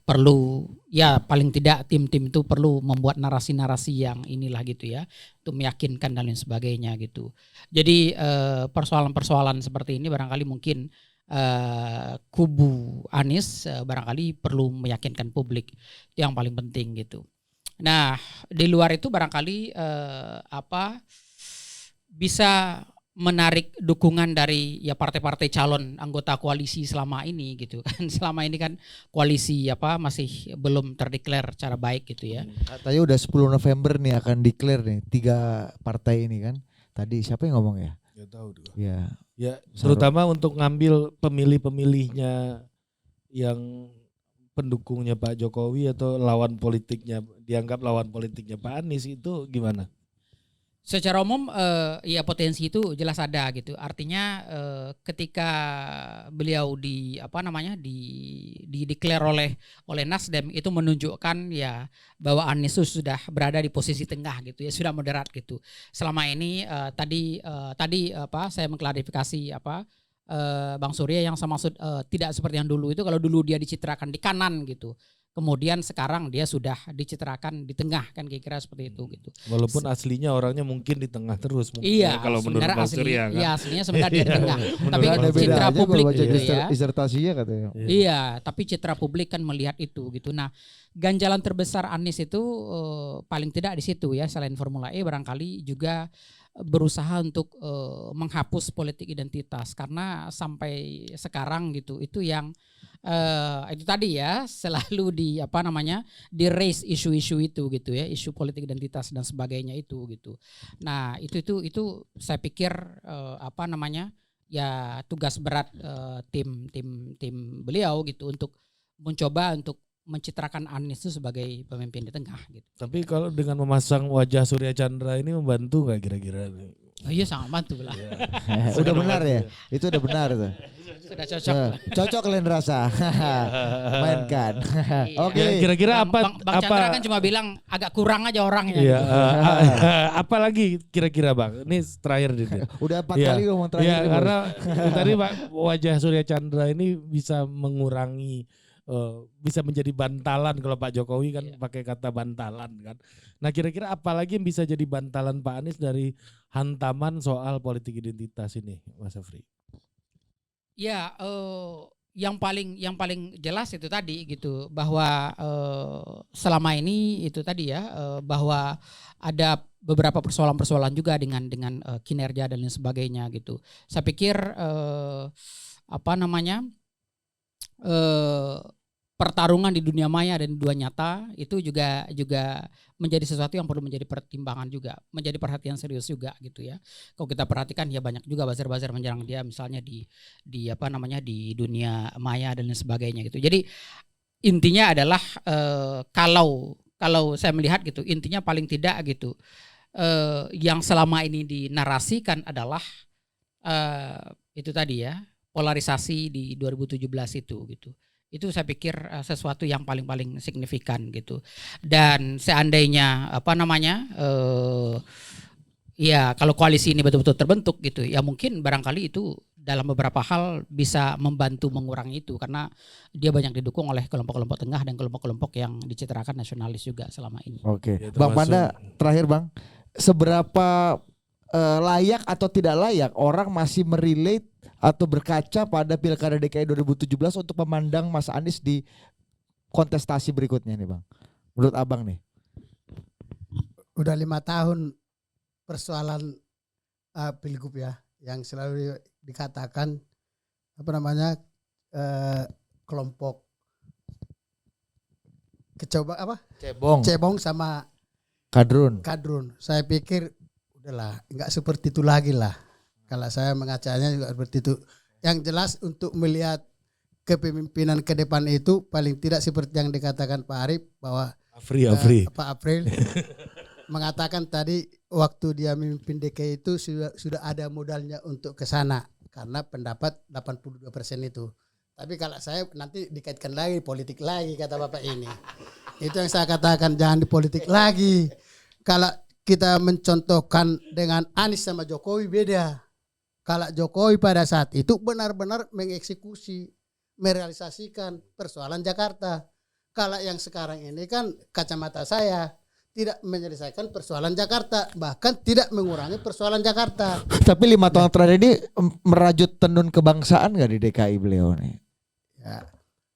perlu ya paling tidak tim-tim itu perlu membuat narasi-narasi yang inilah gitu ya, untuk meyakinkan dan lain sebagainya gitu. Jadi persoalan-persoalan seperti ini barangkali mungkin kubu Anies barangkali perlu meyakinkan publik, itu yang paling penting gitu. Nah, di luar itu barangkali bisa menarik dukungan dari ya partai-partai calon anggota koalisi selama ini gitu kan. Selama ini kan koalisi masih belum terdeklar secara baik gitu ya. Katanya udah 10 November nih akan declare nih 3 partai ini kan. Tadi siapa yang ngomong ya? Gak tahu tuh. Ya. Ya, terutama untuk ngambil pemilih-pemilihnya yang pendukungnya Pak Jokowi atau lawan politiknya, dianggap lawan politiknya Pak Anies, itu gimana? Secara umum ya potensi itu jelas ada gitu. Artinya ketika beliau di declare oleh Nasdem itu menunjukkan ya bahwa Anies sudah berada di posisi tengah gitu ya, sudah moderat gitu. Selama ini tadi saya mengklarifikasi Bang Surya yang saya maksud tidak seperti yang dulu itu. Kalau dulu dia dicitrakan di kanan gitu, kemudian sekarang dia sudah dicitrakan di tengah kan, kira-kira seperti itu gitu. Walaupun aslinya orangnya mungkin di tengah terus mungkin. Iya, kalau menurut Bang Surya kan. Iya, aslinya sebenarnya dia di tengah. Tapi Ada beda citra aja publik kalau baca gitu ya. disertasinya katanya. Iya, tapi citra publik kan melihat itu gitu. Nah, ganjalan terbesar Anies itu paling tidak di situ ya, selain Formula E barangkali juga berusaha untuk menghapus politik identitas, karena sampai sekarang gitu itu yang itu tadi ya selalu di raise isu-isu itu gitu ya, isu politik identitas dan sebagainya itu gitu. Nah itu saya pikir ya tugas berat tim beliau gitu untuk mencoba untuk mencitrakan Anies itu sebagai pemimpin di tengah gitu. Tapi kalau dengan memasang wajah Surya Chandra ini membantu nggak kira-kira? Oh iya, sangat bantu lah. Udah benar ya? Itu udah benar tuh. Sudah cocok. Cocok kalian rasa. Mainkan. Iya. Oke. Kira-kira Bang Chandra kan cuma bilang agak kurang aja orangnya. Iya, gitu. apalagi kira-kira Bang? Ini terakhir nih. Udah 4 Iya. kali ngomong terakhir. Iya, nih, Bos. karena tadi Pak, wajah Surya Chandra ini bisa mengurangi, bisa menjadi bantalan. Kalau Pak Jokowi kan pakai kata bantalan kan. Nah kira-kira apalagi yang bisa jadi bantalan Pak Anies dari hantaman soal politik identitas ini, Mas Afri? Ya, yang paling jelas itu tadi gitu, bahwa selama ini itu tadi ya, bahwa ada beberapa persoalan-persoalan juga dengan kinerja dan lain sebagainya gitu. Saya pikir pertarungan di dunia maya dan dunia nyata itu juga menjadi sesuatu yang perlu menjadi pertimbangan juga, menjadi perhatian serius juga gitu ya. Kalau kita perhatikan ya banyak juga buzzer-buzzer menyerang dia misalnya di dunia maya dan lain sebagainya gitu. Jadi intinya adalah kalau saya melihat gitu, intinya paling tidak gitu yang selama ini dinarasikan adalah itu tadi ya, polarisasi di 2017 itu gitu. Itu saya pikir sesuatu yang paling signifikan gitu. Dan seandainya ya kalau koalisi ini betul-betul terbentuk gitu, ya mungkin barangkali itu dalam beberapa hal bisa membantu mengurangi itu, karena dia banyak didukung oleh kelompok-kelompok tengah dan kelompok-kelompok yang dicitrakan nasionalis juga selama ini. Oke. Ya, Bang termasuk- Panda, terakhir Bang, seberapa layak atau tidak layak orang masih merelate atau berkaca pada Pilkada DKI 2017 untuk memandang Mas Anies di kontestasi berikutnya nih Bang? Menurut Abang nih. Udah 5 tahun persoalan pilgub ya, yang selalu dikatakan kelompok cebong sama kadrun. Saya pikir udahlah, nggak seperti itu lagi lah. Kalau saya mengacanya juga seperti itu. Yang jelas untuk melihat kepemimpinan ke depan itu paling tidak seperti yang dikatakan Pak Arief, bahwa Pak April mengatakan tadi waktu dia memimpin DKI itu sudah ada modalnya untuk ke sana, karena pendapat 82% itu. Tapi kalau saya nanti dikaitkan lagi politik lagi kata Bapak ini. Itu yang saya katakan, jangan dipolitik lagi. kita mencontohkan dengan Anies sama Jokowi beda. Kalau Jokowi pada saat itu benar-benar mengeksekusi, merealisasikan persoalan Jakarta. Kalau yang sekarang ini kan kacamata saya tidak menyelesaikan persoalan Jakarta, bahkan tidak mengurangi persoalan Jakarta. Tapi 5 tahun terakhir ini merajut tenun kebangsaan nggak di DKI beliau nih? Ya.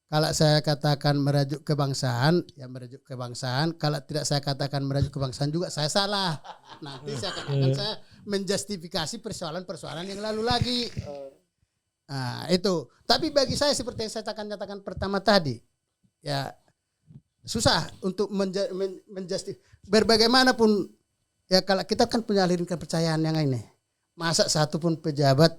Kalau saya katakan merajuk kebangsaan, ya merajuk kebangsaan. Kalau tidak saya katakan merajuk kebangsaan juga saya salah. Nanti saya katakan saya menjustifikasi persoalan-persoalan yang lalu lagi. Nah, itu. Tapi bagi saya seperti yang saya katakan pertama tadi, ya susah untuk berbagaimanapun. Ya kalau kita kan punya aliran kepercayaan yang ini. Masa satu pun pejabat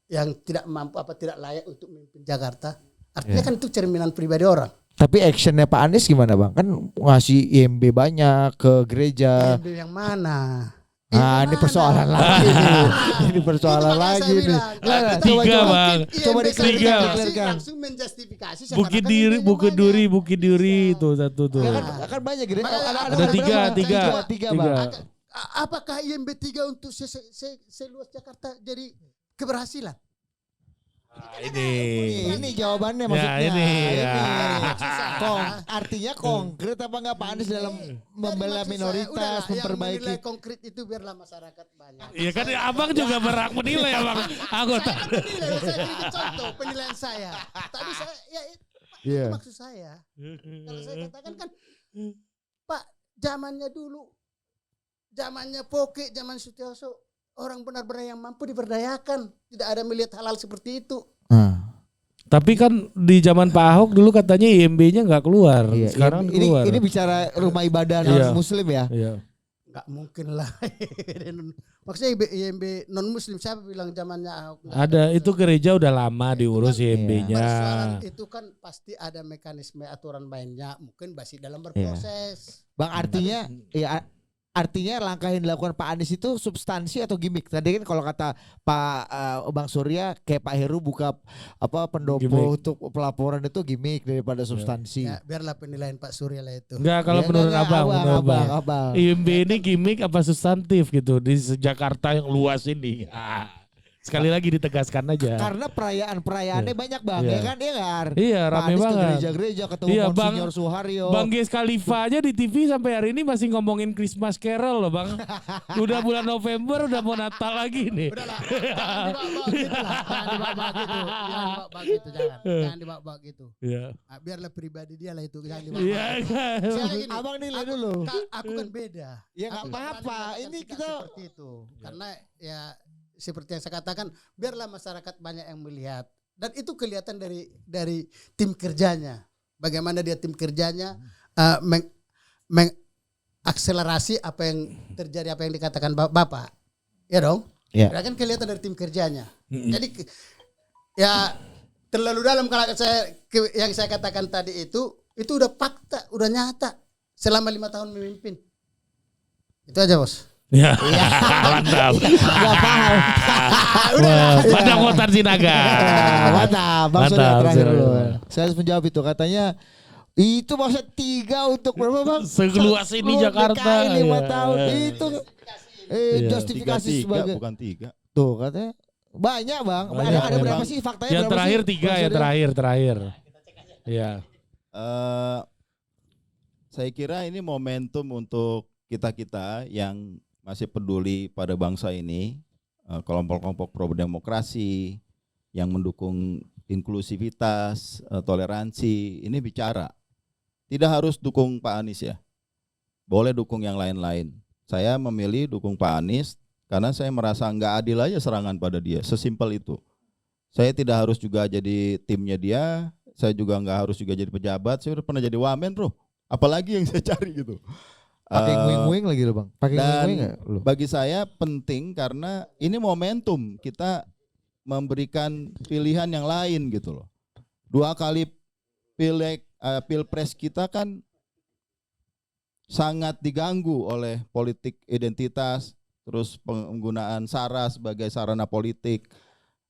yang tidak mampu tidak layak untuk memimpin Jakarta. Artinya kan itu cerminan pribadi orang. Tapi actionnya Pak Anies gimana bang? Kan ngasih IMB banyak ke gereja. IMB yang mana? Nah ini persoalan lagi nih. Ini persoalan lagi nih. Tiga bang. Coba diklarifikasikan. Langsung menjustifikasi. Bukit Duri itu satu tuh. Kan banyak gereja. Ada tiga bang. Apakah IMB 3 untuk seluas Jakarta jadi keberhasilan? Ini jawabannya maksudnya. Ini. Artinya konkret apa enggak Pak Anies dalam membela minoritas, memperbaiki. Yang menilai konkret itu biarlah masyarakat banyak. Iya kan abang juga berhak menilai abang anggota. Saya berikan contoh penilaian saya. Tapi saya itu maksud saya. Kalau saya katakan kan Pak zamannya dulu, zamannya Poke, zaman Sutioso, orang benar-benar yang mampu diberdayakan. Tidak ada melihat hal-hal seperti itu. Tapi kan di zaman Pak Ahok dulu katanya IMB-nya nggak keluar. Iya, sekarang keluar. Ini bicara rumah ibadah non muslim ya. Iya. Nggak mungkin lah. Maksudnya IMB non muslim siapa bilang zamannya Ahok? Ada itu gereja udah lama diurus IMB-nya. Persoalan itu kan pasti ada mekanisme aturan mainnya. Mungkin masih dalam berproses. Bang artinya artinya langkah yang dilakukan Pak Anies itu substansi atau gimmick? Tadi kan kalau kata Pak Bang Surya kayak Pak Heru buka pendopo Gimmick. untuk pelaporan itu gimmick daripada substansi. Ya, biarlah penilaian Pak Surya lah itu. Enggak kalau menurut abang. IMB ini gimmick apa substantif gitu di Jakarta yang luas ini. Sekali lagi ditegaskan aja. Karena perayaannya banyak bang, ya kan? Iya, rame Anies banget. ke gereja-gereja ketemu Monsignor Suharyo. Bang Ges Khalifa aja di TV sampai hari ini masih ngomongin Christmas Carol loh bang. Udah bulan November udah mau Natal lagi nih. Udahlah, jangan dibawa-bawa gitu. Jangan dibawa-bawa gitu. Iya. Nah, biarlah pribadi dia lah itu, jangan dibawa-bawa. Iya. Abang nilai dulu. Aku kan beda. Ya nggak apa-apa. Ini kita seperti itu. Karena ya seperti yang saya katakan, biarlah masyarakat banyak yang melihat, dan itu kelihatan dari tim kerjanya, bagaimana dia tim kerjanya mengakselerasi apa yang terjadi, apa yang dikatakan Bapak, ya dong, ya kan kelihatan dari tim kerjanya. Jadi ya terlalu dalam kalau yang saya katakan tadi itu udah fakta, udah nyata selama 5 tahun memimpin. Itu aja bos. Ya, mantap. nggak paham. Padang Kotar Sinaga. Mantap. Bang Surya terakhir dulu. Saya harus menjawab itu. Katanya itu masa 3 untuk berapa bang? Segeluas ini Jakarta. 5 tahun itu justifikasi 3, sebagai bukan 3. tuh katanya banyak bang. Ada berapa sih faktanya? Yang terakhir 3 ya terakhir. Ya. Saya kira ini momentum untuk kita yang masih peduli pada bangsa ini, kelompok-kelompok pro demokrasi yang mendukung inklusivitas, toleransi, ini bicara. Tidak harus dukung Pak Anies ya, boleh dukung yang lain-lain. Saya memilih dukung Pak Anies karena saya merasa nggak adil aja serangan pada dia, sesimpel itu. Saya tidak harus juga jadi timnya dia, saya juga nggak harus juga jadi pejabat, saya udah pernah jadi wamen bro, apalagi yang saya cari gitu. Pakai nguing-nguing lagi loh bang. Pakai nguing-nguing nggak? Bagi saya penting karena ini momentum kita memberikan pilihan yang lain gitu loh. 2 kali pilpres kita kan sangat diganggu oleh politik identitas, terus penggunaan SARA sebagai sarana politik,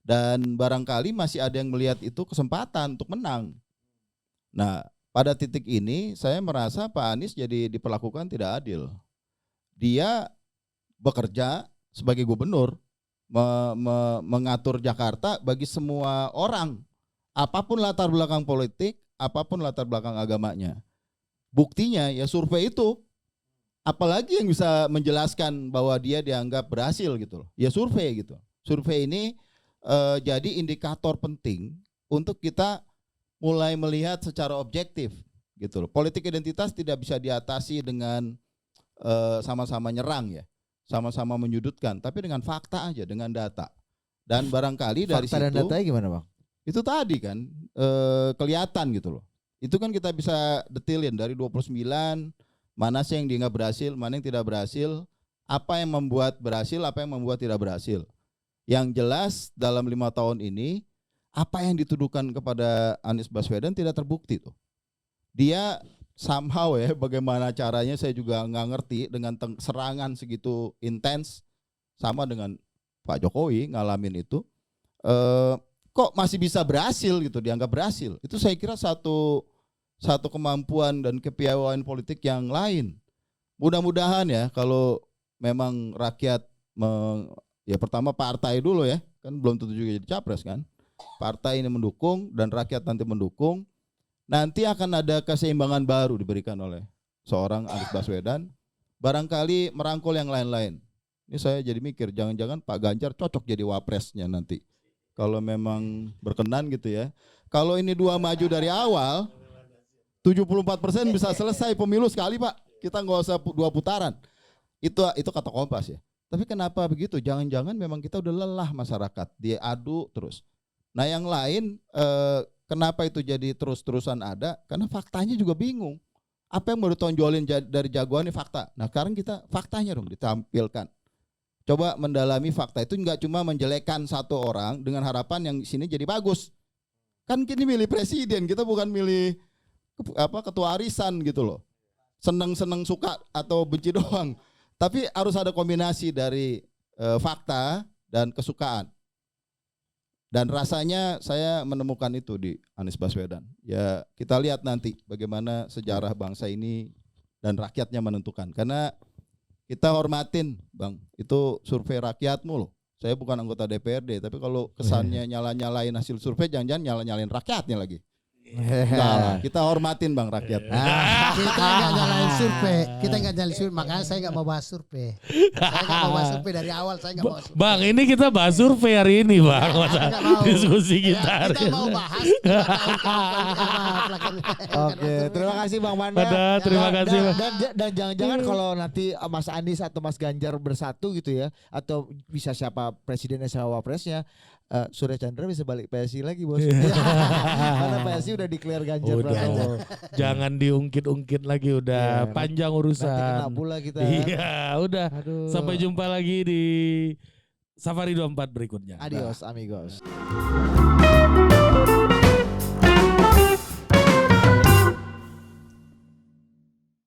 dan barangkali masih ada yang melihat itu kesempatan untuk menang. Nah, pada titik ini saya merasa Pak Anies jadi diperlakukan tidak adil. dia bekerja sebagai gubernur mengatur Jakarta bagi semua orang, apapun latar belakang politik, apapun latar belakang agamanya. Buktinya ya survei itu, apalagi yang bisa menjelaskan bahwa dia dianggap berhasil gitu loh. Ya survei gitu. Survei ini jadi indikator penting untuk kita mulai melihat secara objektif gitu loh. Politik identitas tidak bisa diatasi dengan sama-sama nyerang ya, sama-sama menyudutkan, tapi dengan fakta aja, dengan data. Dan barangkali dari Fakta dan situ datanya gimana Bang? itu tadi kan kelihatan gitu loh. Itu kan kita bisa detilin dari 29 mana sih yang dianggap berhasil, mana yang tidak berhasil, apa yang membuat berhasil, apa yang membuat tidak berhasil. Yang jelas dalam 5 tahun ini apa yang dituduhkan kepada Anies Baswedan tidak terbukti tuh. Dia somehow ya, bagaimana caranya saya juga nggak ngerti, dengan serangan segitu intens sama dengan Pak Jokowi ngalamin itu, kok masih bisa berhasil gitu, dianggap berhasil. Itu saya kira satu kemampuan dan kepiawaian politik yang lain. Mudah-mudahan ya kalau memang rakyat ya pertama partai dulu ya, kan belum tentu juga jadi capres kan. Partai ini mendukung dan rakyat nanti mendukung. Nanti akan ada keseimbangan baru diberikan oleh seorang Anies Baswedan. Barangkali merangkul yang lain-lain. Ini saya jadi mikir, jangan-jangan Pak Ganjar cocok jadi wapresnya nanti. Kalau memang berkenan gitu ya. Kalau ini dua maju dari awal, 74% bisa selesai pemilu sekali Pak. Kita nggak usah 2 putaran. Itu kata Kompas ya. Tapi kenapa begitu? Jangan-jangan memang kita udah lelah masyarakat. Diadu terus. Nah yang lain... kenapa itu jadi terus-terusan ada? Karena faktanya juga bingung. Apa yang mau ditonjolin dari jagoan ini fakta. Nah sekarang kita faktanya dong ditampilkan. Coba mendalami fakta itu, nggak cuma menjelekkan satu orang dengan harapan yang sini jadi bagus. Kan kini milih presiden, kita bukan milih ketua arisan gitu loh. Seneng-seneng suka atau benci doang. Tapi harus ada kombinasi dari fakta dan kesukaan. Dan rasanya saya menemukan itu di Anies Baswedan. Ya kita lihat nanti bagaimana sejarah bangsa ini dan rakyatnya menentukan. Karena kita hormatin Bang, itu survei rakyatmu loh. Saya bukan anggota DPRD, tapi kalau kesannya nyala-nyalain hasil survei, jangan-jangan nyala-nyalain rakyatnya lagi. Enggak lah, kita hormatin Bang rakyat. Kita nggak nyalain survei, makanya saya nggak mau bahas survei. Saya nggak mau bahas survei dari awal, saya nggak mau bahas survei. Bang, ini kita bahas survei hari ini Bang, masa diskusi kita hari Kita mau bahas 2 tahun. Oke, terima kasih Bang Manda. Terima kasih. Dan jangan-jangan kalau nanti Mas Anies atau Mas Ganjar bersatu gitu ya, atau bisa siapa presidennya sama wapresnya, Surya Chandra bisa balik PSI lagi bos. Karena PSI udah declare Ganjar Pranowo. Jangan diungkit-ungkit lagi, udah panjang urusan. Nanti kena pula kita. Iya, udah. Aduh. Sampai jumpa lagi di Safari 24 berikutnya. Adios amigos.